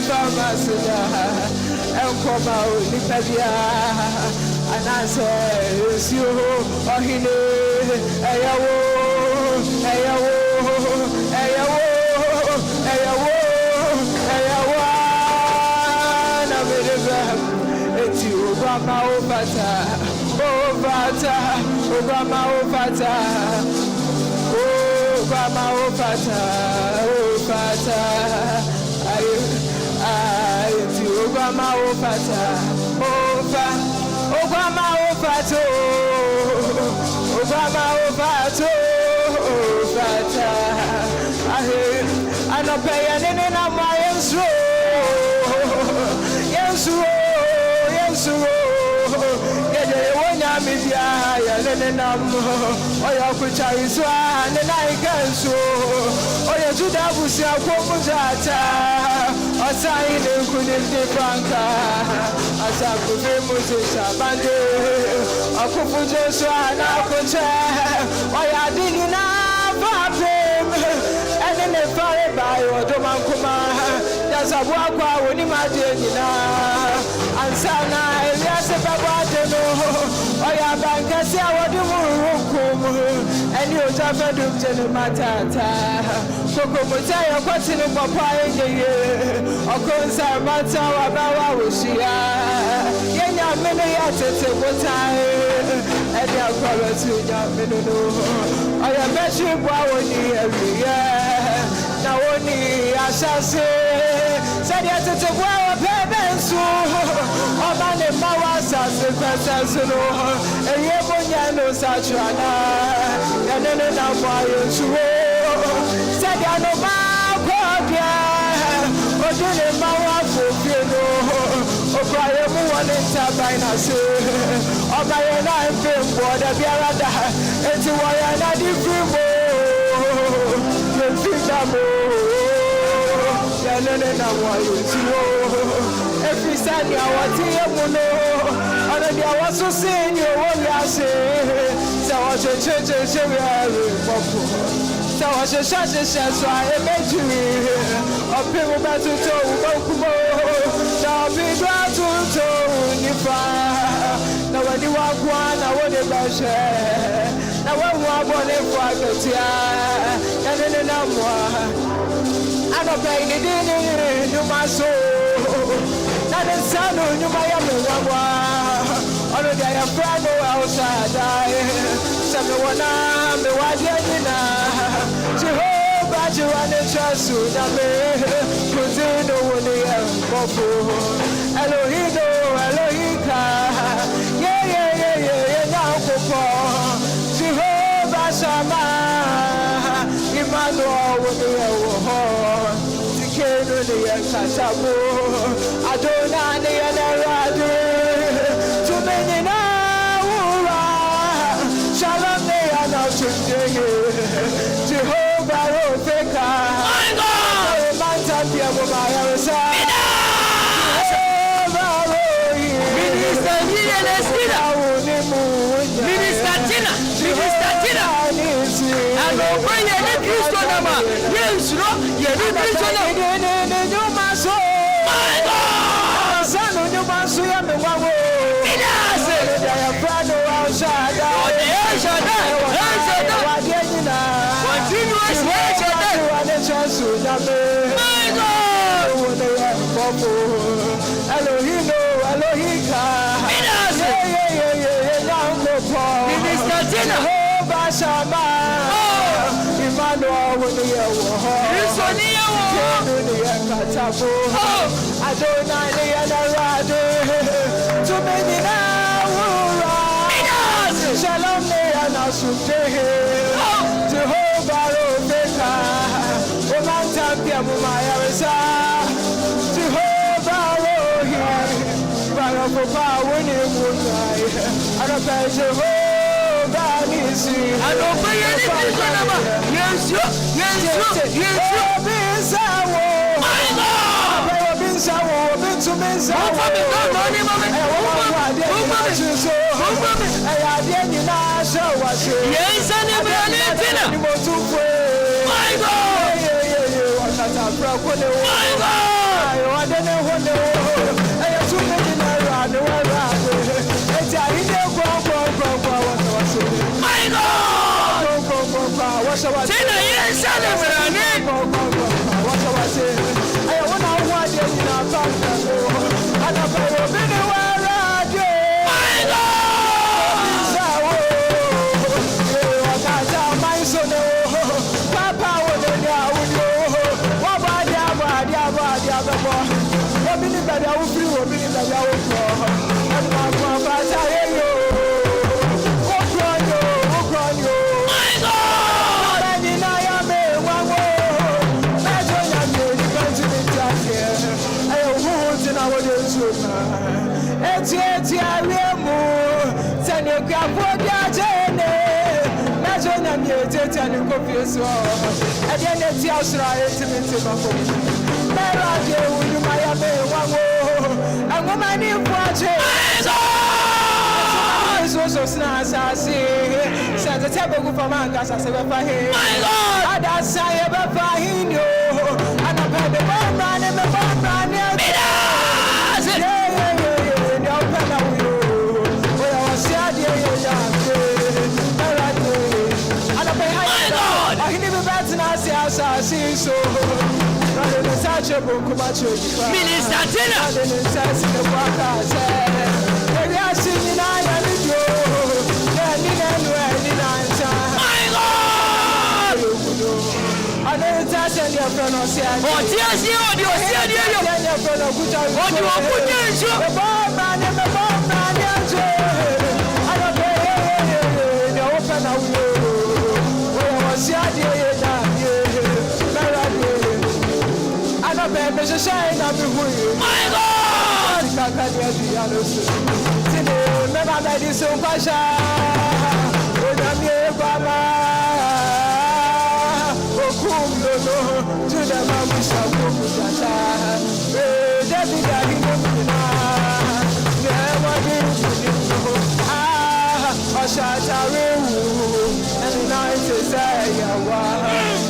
Bamasida, and come out, Nipadia, and I say, it's you, or he knew, Ayawo, Obama I don't pay any of my Oya kuchariswa nena ikanso Oya judabusia kwomuzata Osaine kuninde banka Asakuve muzisha bande Akufujoswa na kucha Oya dini na papem Enene fare bayo domankuma Yasabuwa kwa woni majenina Ansana Eliase babadeno Oya banka si awadu murukum Eni otafedum jene matata Koko mutaya kwa tinu papa yeye Okonsa mata wabawa ushia Yenya mene ya tete wotae Eni akwara tunya mene no Oya beshi bwa woni eviye Na woni ashase Sadi ya tete bwa wapebensu Oba ne mawa sase kwesensu no Eye monya no sachuana Yanene na mwa yonsuo Sadi ya no ma kwa Odune mawa fufino Okwaye muwane tabaina se Obaye na mfimbo da biarada Eti waya na difimo Yemfidamo Yanene na mwayutuo Efisani awati yemuno Ono di awaso senyo wonyase Sawa cheche were popo Sawa shashe shaswa emejuri Opimu batuto ubokumo Na opidwa tuto unifa Na wadi wakwa na wade bashe Na wewa bone fwa katia Yanene na mwa Ano pegi dini nyuma so Na desano nyuma ya mwa Ono dia ya frano outside Same wana me wadi nina Jehovah Jehovah trasu na me Kuzino wone ya mbofu Elohino Elohika Yeah Shabu, Adonai and Radu, too many now, Shalom, they are not today. Jehovah, Rofeka, Manta, Piamosa, Minister Tina, and over any Christo number. Yes, no, you need Christo number. My God, son of your master, I'm the one who I am proud of outside. Continuous my God, Elohino, Elohika, Minister Tina, Bashama, Emmanuel, Adonai, and Aradu, too many now, Shalom, and Asute, Jehovah, Rebecca, Omanta, Piamumayarisa, Jehovah, Barapapa, winning moonlight, and Jehovah, Nisi, I don't pay anything. Yes, my God, I've been so to me. Yes, and my God, Minister Tina, my God,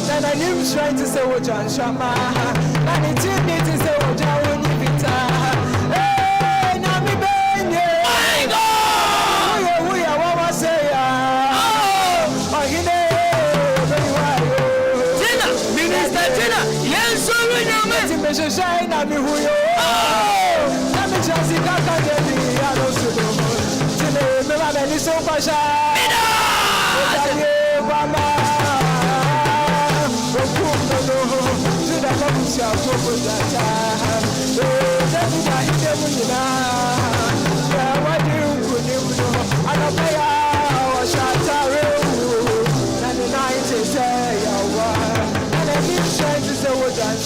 and I knew trying to say what John Shama, and it didn't to say what John Vita. Hey, Nami Benye, my God, we are what I say. Oh, he Tina, Minister Tina, yes, so we know me. Measure shine, Nami who you are. Nami Jessica, I don't know. Tina, Mela, so Pasha.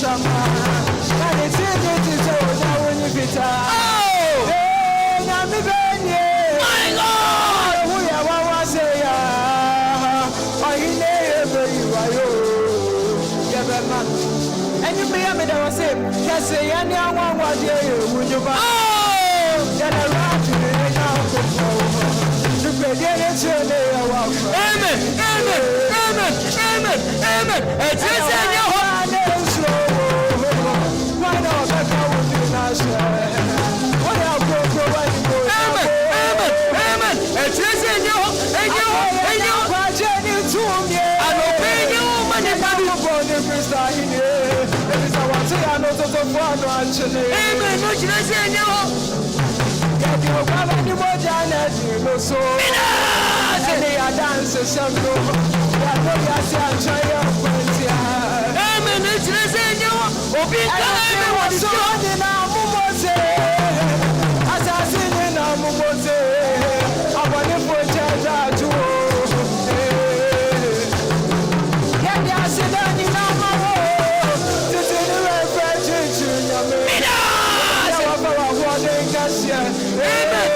And say any one what you when you buy. Then I run to the house. The president amen, amen, amen, amen, amen. It's just in your heart. Why not? That's how we do last year. What else go amen, amen, amen. It's just in your project to me. I don't pay you money, but you born in Christ in here. There is a one say I know so far no actually. Amen. No, just in your get your brother the more Janet, you so. They are dancing some go. They are no yasi and try your friends. Amen. It's just in your open. Everyone so in our mumose. Assassin in our mumose. I want to put charge to. Yeah, they are sitting in our mumose. This is the reference to your man. Amen.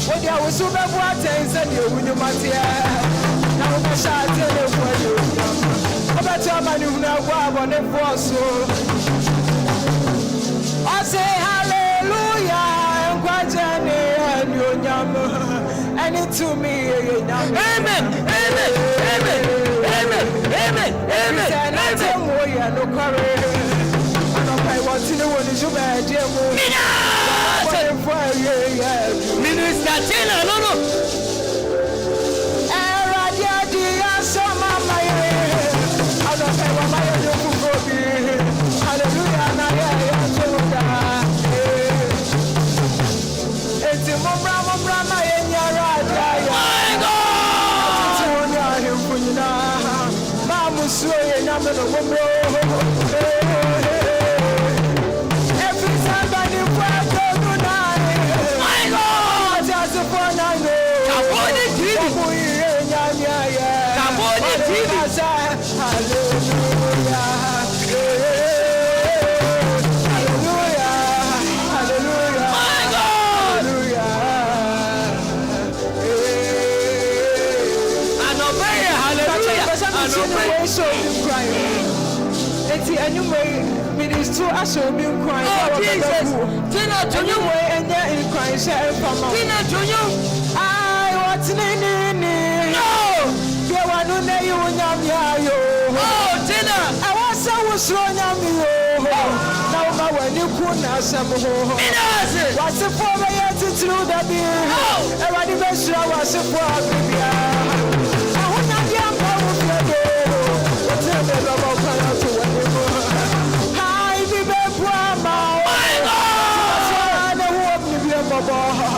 What you was so bad, what I said you when you might now I'm shouting for you. About your man, you know what on the force. I say hallelujah, I'm quite and you know, and it to me. Amen, amen, amen, amen, amen, amen, amen. No courage. What's in the one is your bad, dear Minister Tina, no. Radia, some of my I don't know what my hallelujah, it's a Brahma in your Mamma, sway, number of anyway, minister, I shall be crying. Oh, Jesus. Tina to you, and there in Christ, Tina to you. I want to know. No, you want to know you and you. Oh, Tina, I was so strong. Now, my when you couldn't have some more. What's the former yet to through the beer? Oh, I want to make sure I was a problem. I would not be a problem.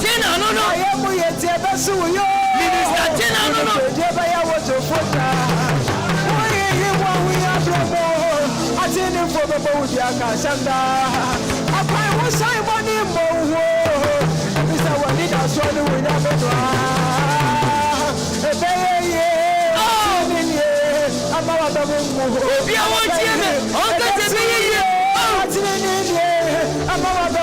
Tina, no, no. I am with the best of you. Minister Tina, no, no. I was a photo. We are trouble. I did it for the boat, Yakasanda. I was Simon in Bowo. Mr. Wanita, so do we never try. A baby, I'm out of the if you want to, I'll get to be here. I'm out of the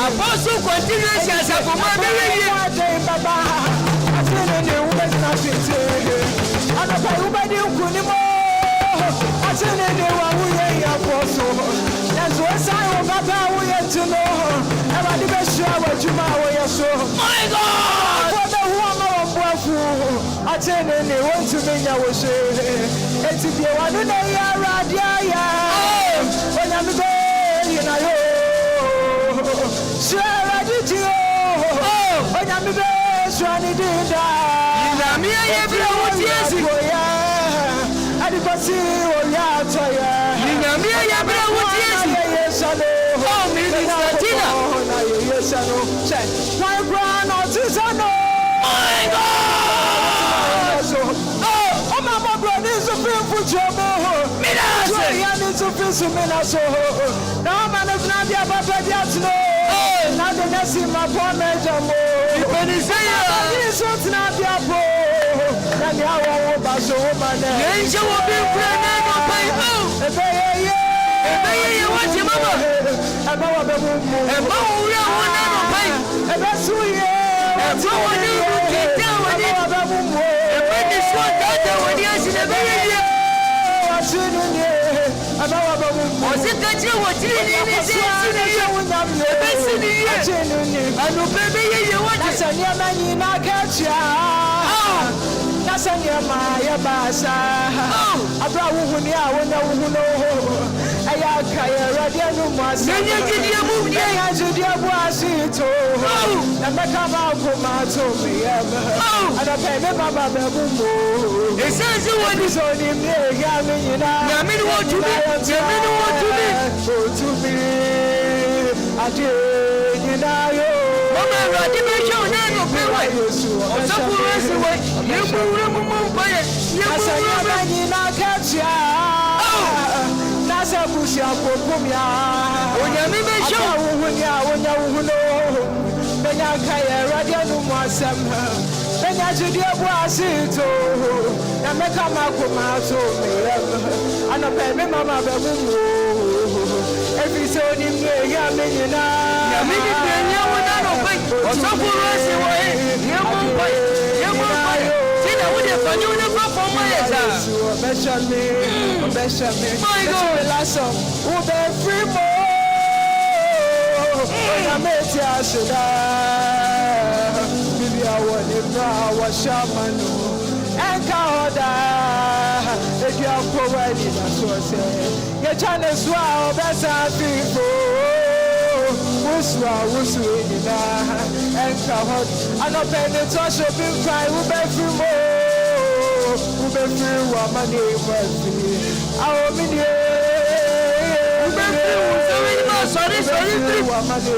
Apostle continues as a my God! I tell you, they want to make your wish. It's if you want to know your radia. When I'm going, you know, sure, I did you. When I'm the best, I did that. I'm here every hour. I did not see what you are. I'm here every hour. Yes, I know. Oh, Minister Tina. Yes, I know. My brother, not to know. My God! Oh, my brother is a beautiful job. I need to feel some minutes. Now, man, if not, you have a yet no. Now, the next in my poor major. When you say, it's not your boy. Nani awo baso mane. Yenje wo bi kura na no pai. Ebeye wati mama. Eba wa be mu. Eba wo wura wo na no pai. Eba suye. Eba wo ni kita wo ni. Eba ni so dada wo ni asine ebeye ye. Wasunye. Eba wa be mu. Osika je wo tiri ni se sini ye. Eba sini ye. Anu bebeye ye wati. Asanya manyi na kacha. Nasanya ma ya basa. Abra wo huni a wo na wo no. Aya kaya radio no mas. Nenye jidie mu ni ya jidie bu asito. Na meka ba ko ma to me yam. Ada pe me baba be bu mo. Esensi wo ni so ni me ya me nyina. Na me ni wo tumi. Na me ni wo tumi. O tumi. Ade nyina yo. Mama radio me show na no pe wa. Oso kuru si we. Ye kuru mu mu pa ye. Ye kuru ma nyina katia. Nasa busia pokumia onyame be show wonya wono benya kaya radio no mwasam benya jidie bu asito na meka makoma to me ana pe me mama be mu episode ni me ya me nyina na me ni benya wona no pai osofuru asi wo ye mu pai tina wo de fanyu ne fa fomo ye sa Obeshame my God last song who be free mo na meti ashida bibi awoni bra wa shamanu enka oda edu akwa ni na so se ye chane so obesa fifo wusu ni na enka hot anope ni to shopping cry who be free mo who be free wa mani free awo mi ni who be free who so we ma sorry wa mani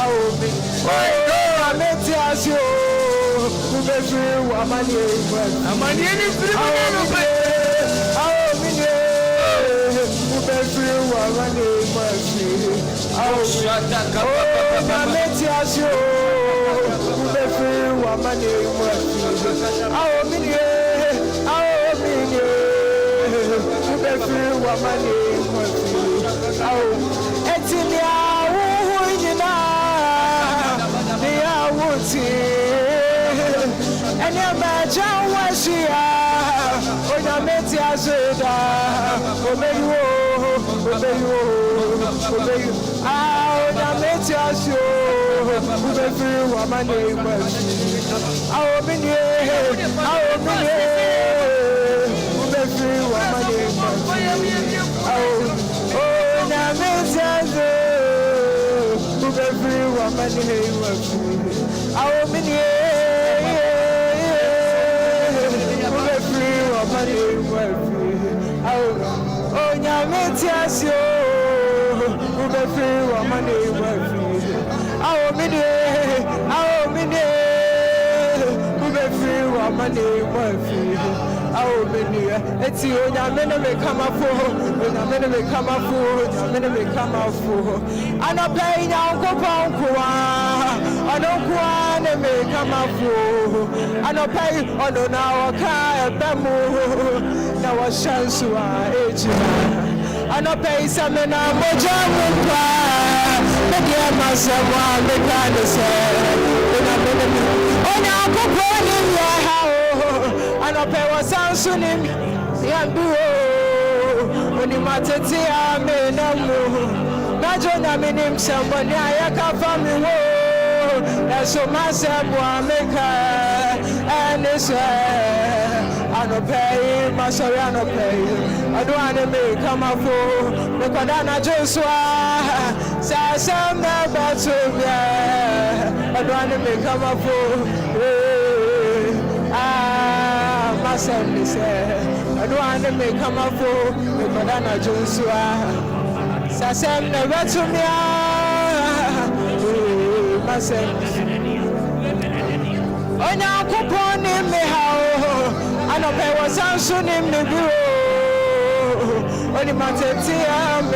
awo mi ameti asio who be free wa mani amani ni free mo no pe awo mi ni who be free wa mani awo shata ka ameti asio who be free wa mani awo mi ni free woman etini awu nyina ni awuti ene ma janwashia onya meti azeda omeyo onya meti azio ube free woman awo mini free woman oh na mezazo who be free woman awo mini who be free woman oh nya metiasio who be free woman awo mini who be free woman awo mini eti onya mene me kama fo anope nya nkopon kwa anonkwa ne me kama fo anope ono na waka ebemu na wa shansu a ejina anope isame na moja mpa me dia masawa me kane se onya nkopon ni ya ha anope wa sansu ni yambiwo oni matete amenamu najona minim samboni ayaka famiwo eso masebu ameka enese anopei masori anopei aduane me kamafo me kodana josua sasambe batubia aduane me kamafo Masem say, I don't want to make come up for Madonna Joshua. Sasem never to me. Masem. Oh, now coupon in me how I know pay was soon in the bureau. Only my tea, I'm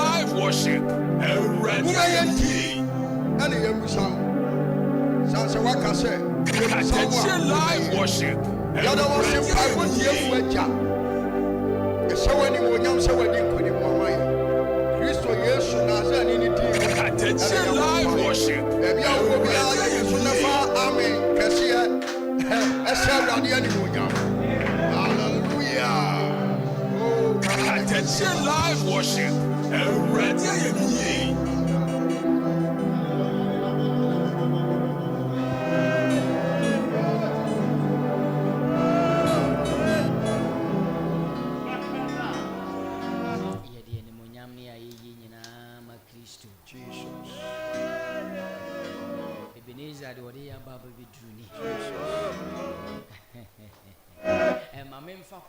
Live worship. Live worship. Live worship.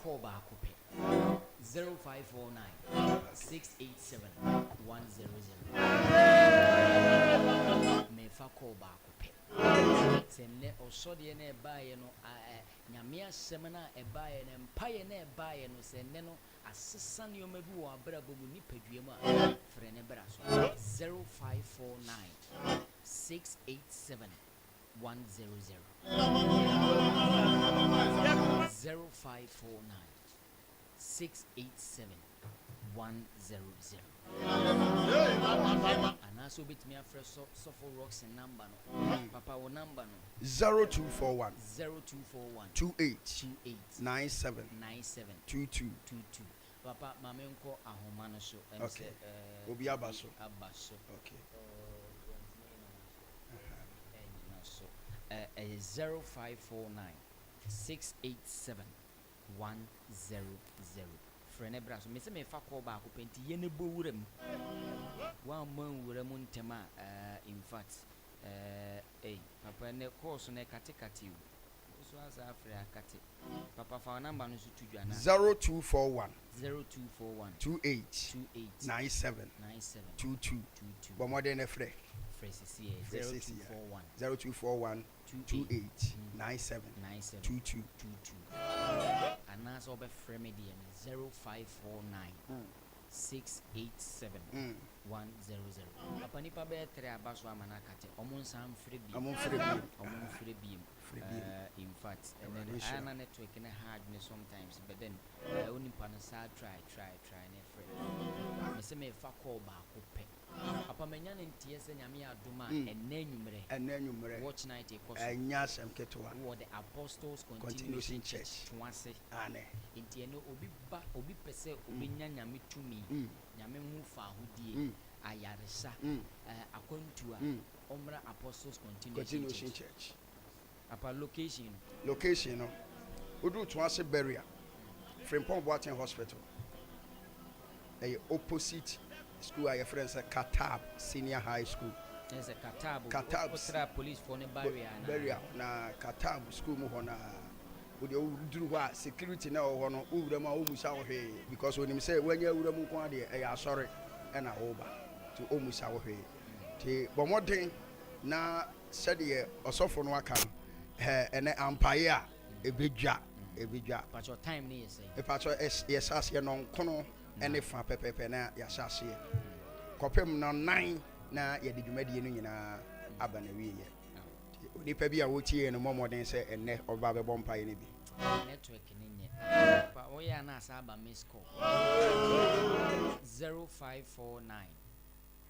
Call back 0549 687 100. Mefa call back. Send or sodium a buy no Yamia Semana a buy and empire ne buy and send no assistant you may be a bravo nipeduma Frenebraso 0549 687 100 0549 687 100. And also bit me a fresh for Rockson number no. Papa will number no 0241 28 97 22. Papa Mamenko Ahomano show. Okay. Obi Abaso. Okay. 0549 687 100. Frenebra so me say me fa call back penti ye ne bo wura mu one man wura mu ntema in fact papa ne course ne Katakyie so as Africa kate papa fa number no so tudwa na 0241 28 97 22 bomode ne frɛ 0241 28 97 22 and that's over Fremedy and 0549 687 100. Apanipa betre abaso amanakate omunsan frebi in fact and then ana network in a hardness sometimes, but then only panasa try ne free me fa call ba ko pe apa menya ne ntie se nyame adoma enanyumre watch night e koso enya sem ketwa wo the Apostles Continuation Church twase ane ntie no obi pese obi nya nyame tumi nyame hu fa hodie ayaresa akwantua omra Apostles Continuation Church apa location no odu twase burial Frimpong Boateng Hospital opposite school your friends Katab Senior High School. There's a Katab police for the barrier na Katab school mu hona udru security na hono urama omusa ohwe because when him say when you uramu kwa de sorry na oba to omusa ohwe ti bomoden na said ye osofo no aka ene ampaye a ebedwa but your time ni say e patcho yes as ye non kono ene fa pepepe na ya hyase kopem na 9 na ye de dwumadi no nyina aba na wiye onipa bi a wotie no momoden se enne oba be bompa ye ne bi network ni nye pa oya na asaba miss call 0549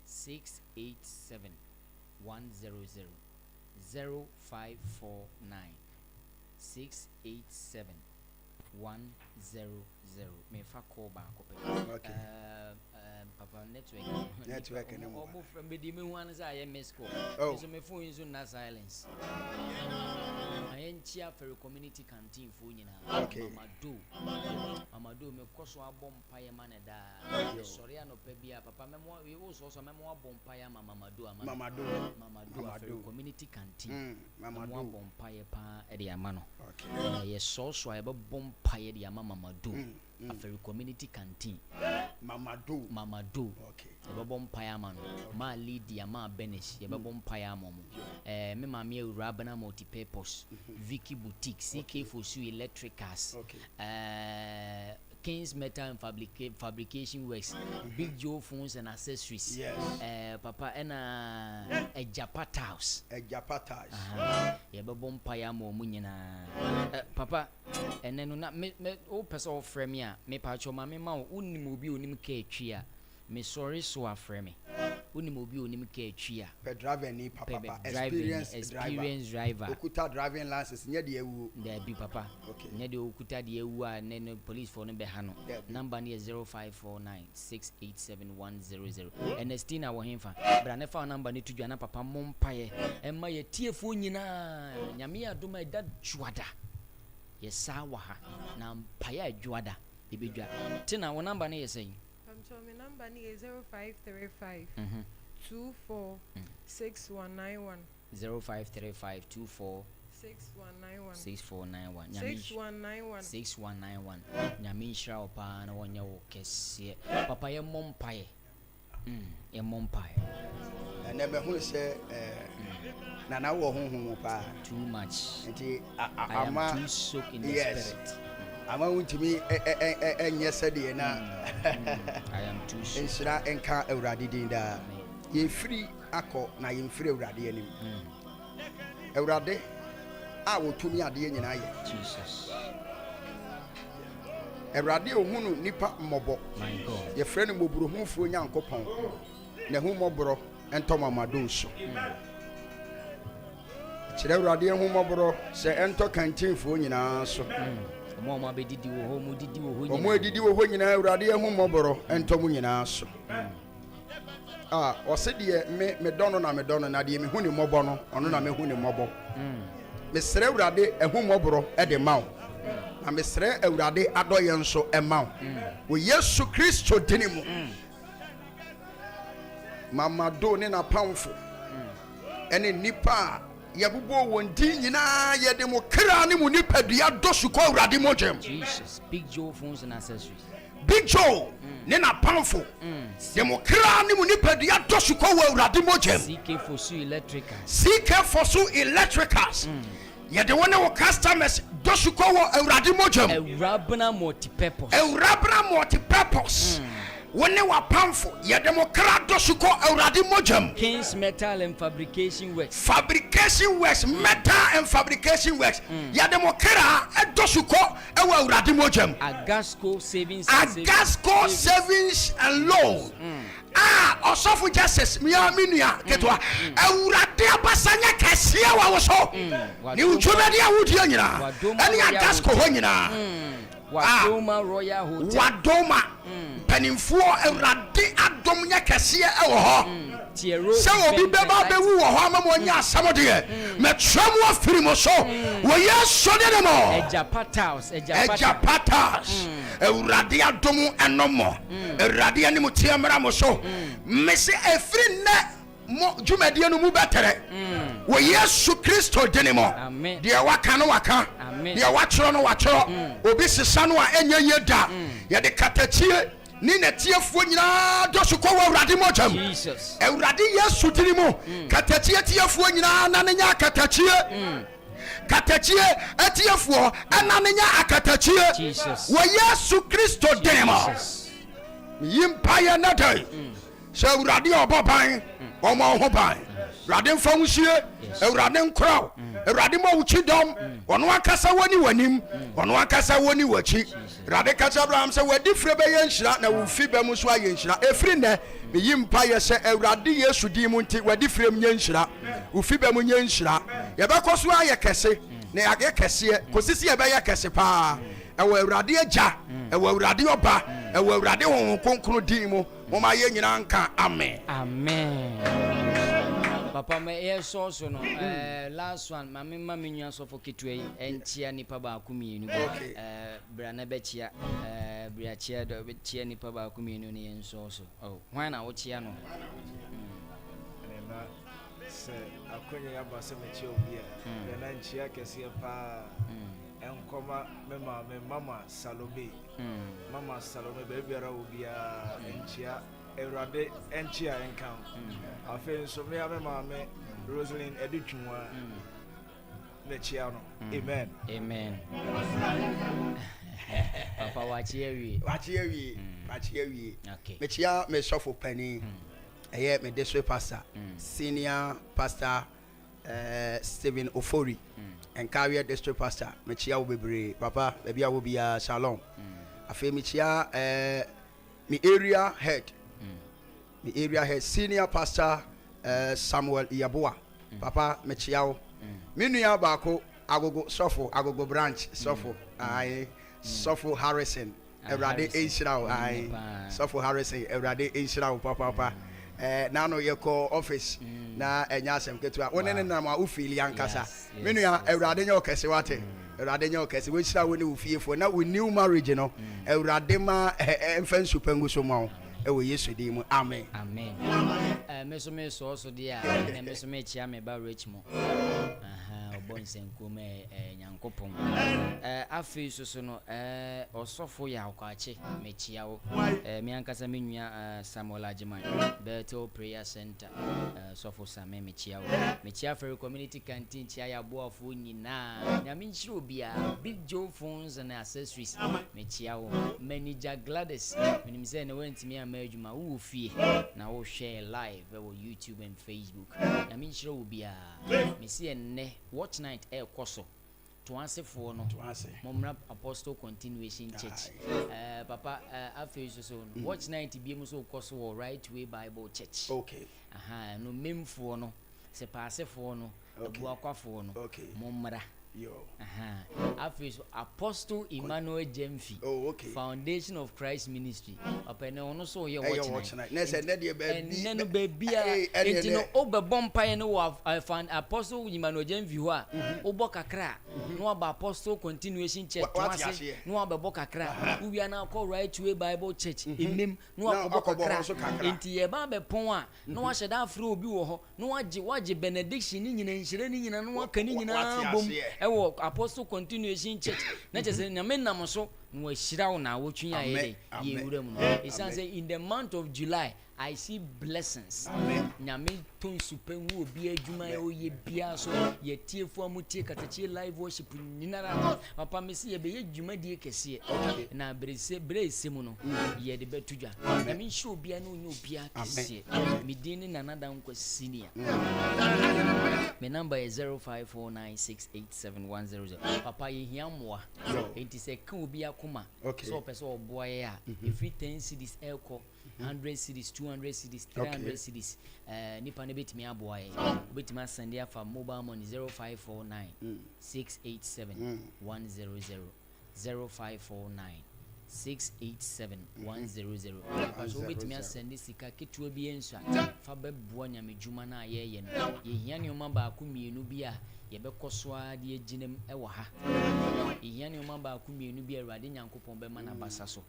687 100 0549 687 100 me fa call back okay papa network no obo from be me wan say I miss call so me phone is na silence I enchia for community canteen for nyina okay mama do me koso abom paye maneda sorry no pe bia papa memo we wo so memo abom paye mama do for community canteen mama do abom paye pa e de ama no okay yes so e be bom paye de ama mama do after community canteen mama do okay e be bom paye ama no ma lead ya ma benish e be bom paye ama mo me mama e urabana multi purpose Vicky Boutique CK for Su Electricals King's Metal and Fabrication Works Big Joe Phones and Accessories papa ena Ejapata House ye be bom paya mo munyina papa enenu na me o person ofre me a me pa cho ma me ma unim obi onim ka atwi a me sorry so afre me unim obi onim ka atwi a pe driver ni papa experience driver okuta driving license nye de ewu da bi papa nye de okuta de ewu a ne police for no be ha no number ni 0549 687 100 Ernestina wo hemfa bra ne fa number ni tudwa na papa mompaye emma ye tiefo nyina nyame adoma eda juada ye sawa ha na mpaye adjuada ebedwa tina wo number ni ye say my number is 0535 24 6191 0535 24 6191 6191 nyame nshira opa na wonya wo kese papa ye mompaye ye mompaye na me hu se na wo honhom pa too much nti ama too soak in the spirit ama wuntimi enye sede na I am too sure ensira enka awurade din da ye free akọ na ye free awurade anim awurade a wotumi ade nyina ye Jesus awurade ohunu nipa mmobọ my God ye frɛ no mobrohumfo nyankopɔn na hu mobro entomamado so kyerɛ awurade hu mobro sɛ ento kantinfo nyina so omo abedidi wo ho mu didi wo ho nyina omo edidi wo ho nyina awurade hu mobro entom nyina so ɔse de me dɔno na de me hu ne mobɔ no ɔno na me hu ne mobɔ me srɛ awurade ehu mobro e de mawo na me srɛ awurade adɔyɛ nso e mawo wo Yesu Kristo dini mu mama do ne na pamfo ene nipa yabubo wondi nyina ye de mo kra ne mo nipa dua do su ko awurade mo gem Jesus Big Joe Phones and Accessories Big Joe ne na pamfo demokra ne mu nipadua dosuko wa urade mojem CK Fosu Electricals ye de wona wo customers dosuko wa urade mojem Eurabna multipurpose wone wa pamfo ye demokra dosuko urade mojem Kings Metal and Fabrication Works metal and fabrication works ye demokra dosuko wa urade mojem Agasco Savings and Loan Osofo justice miya ketwa awurade abasanya kase wa wo so ni utwomede awudi anyina ani Agasco ho nyina Wadoma Royal Hotel Wadoma panimfo awurade adom nya kase ewo ho se obi beba bewu wo ho amamo nya asamode me twamo afiri mo so wo yeso de mo Ejapatas awurade adom enomo awurade ani mutiamra mo so me se efiri na mo dwumade anu mu betere wo Yesu Kristo de mo de waka no waka de wachro no wachro obi sesa no a enya yeda ye de Katakyie ni na tiefuo nyina dosuko wa urade mojam Jesus urade Yesu diri mu Katakyie tiefuo nyina na nya Katakyie etiefuo ana nya Katakyie Jesus wo Yesu Kristo diri mu yimpa ya nadai se urade oboban omo ho ban urade mfa wuhie urade nkro urade mo wuchidom ono akasa woni wanim ono akasa woni wachi urade kasa Abraham se wadi fire be yenhira na wufi be mu so ayenhira efiri ne yimpa ye se urade Yesu di mu nti wadi fire mu yenhira wufi be mu yenhira ye be koso aye kese na ye kese kosisi ye be ye kese pa ewo urade agya ewo urade oba ewo urade honhom konkro di mu moma ye nyina nka amen Papa me so no last one mama nua so for kitwe entia nipa ba akumienu bra na bechia bra chia do bechia nipa ba akumienu ne enso so oh hwan na wo chia no na se akonya ya ba se mechia obi a na nchia kese pa enkoma mama Salome be biara obi a nchia Erade enchia enkam afen so me mama Rosalind edutwa mechia no amen Papa wachi awie okay mechia me sofo pani eye me district pastor senior pastor Stephen Ofori Enkaria district pastor mechia wo bebre papa bia wo bia shalom afen mechia me area head senior pastor Samuel Iyaboa papa mechiao minua baako agogo branch sofo sofo Harrison Erade Enshirao sofo Harrison Erade Enshirao papa na no yeko office na enya asem ketua wonene na ma ufili ankasa minua Erade nya okese wate Erade nya okese we shira woni ufiefo na we new marriage no Erade ma emfen supengu so ma ewo Yesu di mu amen meso dia na meso me chia me ba richmo obonsenko me nyankopon afi so no osofo ya akwache me chia wo me ankasa me nua Samuel Ajiman Bethel Prayer Center sofo same me chia for community canteen chia ya boafo nyina nyame nchiro bia Big Joe phones and accessories me chia wo manager Gladys menim say na wantimi amajuma wo fie na wo share live on YouTube and Facebook nyame nchiro bia me see enne watch night koso to answer for no momra Apostle Continuation Church papa afi so watch night bi mu so koso wo Right Way Bible Church okay no memfo no se passe for no abu akwafo no momra yo afi Apostle Emmanuel Jemfi Foundation of Christ Ministry opene ono so ye watch night na se ne de be no bebia entino obebompa no wa fan Apostle Emmanuel Jemfi ho a obo kakra no aba Apostle Continuation Church twase no abebo kakra uwia na call Right Way Bible Church enim no obo kakra enti ye ba bepon a no wa hyeda afro obi wo ho no waje benediction ni nyina nhire ni nyina no waka ni nyina bom ewo Apostle Continuation Church na chese nyame nam so no ahira wo na wotwe ya ye wura mu no it say in the month of July I see blessings. Nyame ton supen hu obi adwuma o ye bia so ye tiefo amutie Katakyie live worship ninara papa me se ye be ye dwuma die kese na brese mu no ye de betudwa nyame hye obi na onye obi kese me din ni Nana Danquah senior. My number is 0549687100. Papa ye hiamwa enti se kan obi akoma so person oboa ye a if 10 cedis elko 100 cedis 200 cedis 300 cedis nipa ne betimi aboa ye betimi asende afa mobile money 0549 687 100 0549 687 100. Because betimi asende sika ketua bi enso fa beboa nyame dwuma na ye no ye hia ne oma ba ku mienu bi a ye bekoso a de aginem ewo ha ye hia ne oma ba ku mienu bi Awurade Nyankopon be ma na basa so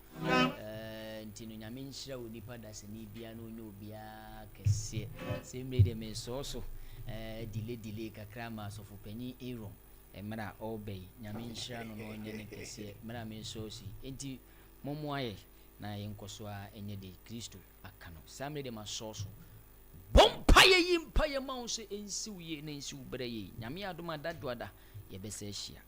ntino nyame nhyira wo nipa da se ni bia no onyo bia kese se mre de me so delay kakra ma so fu panyi Aaron emra obey nyame nhyira no no onye ne kese mra me so si enti momoaye na yenkoso a enye de Kristo akano samre de ma so bompaye yimpaye ma wo se ensi wo ye na ensi wo bere ye nyame adoma dadoada ye bese hia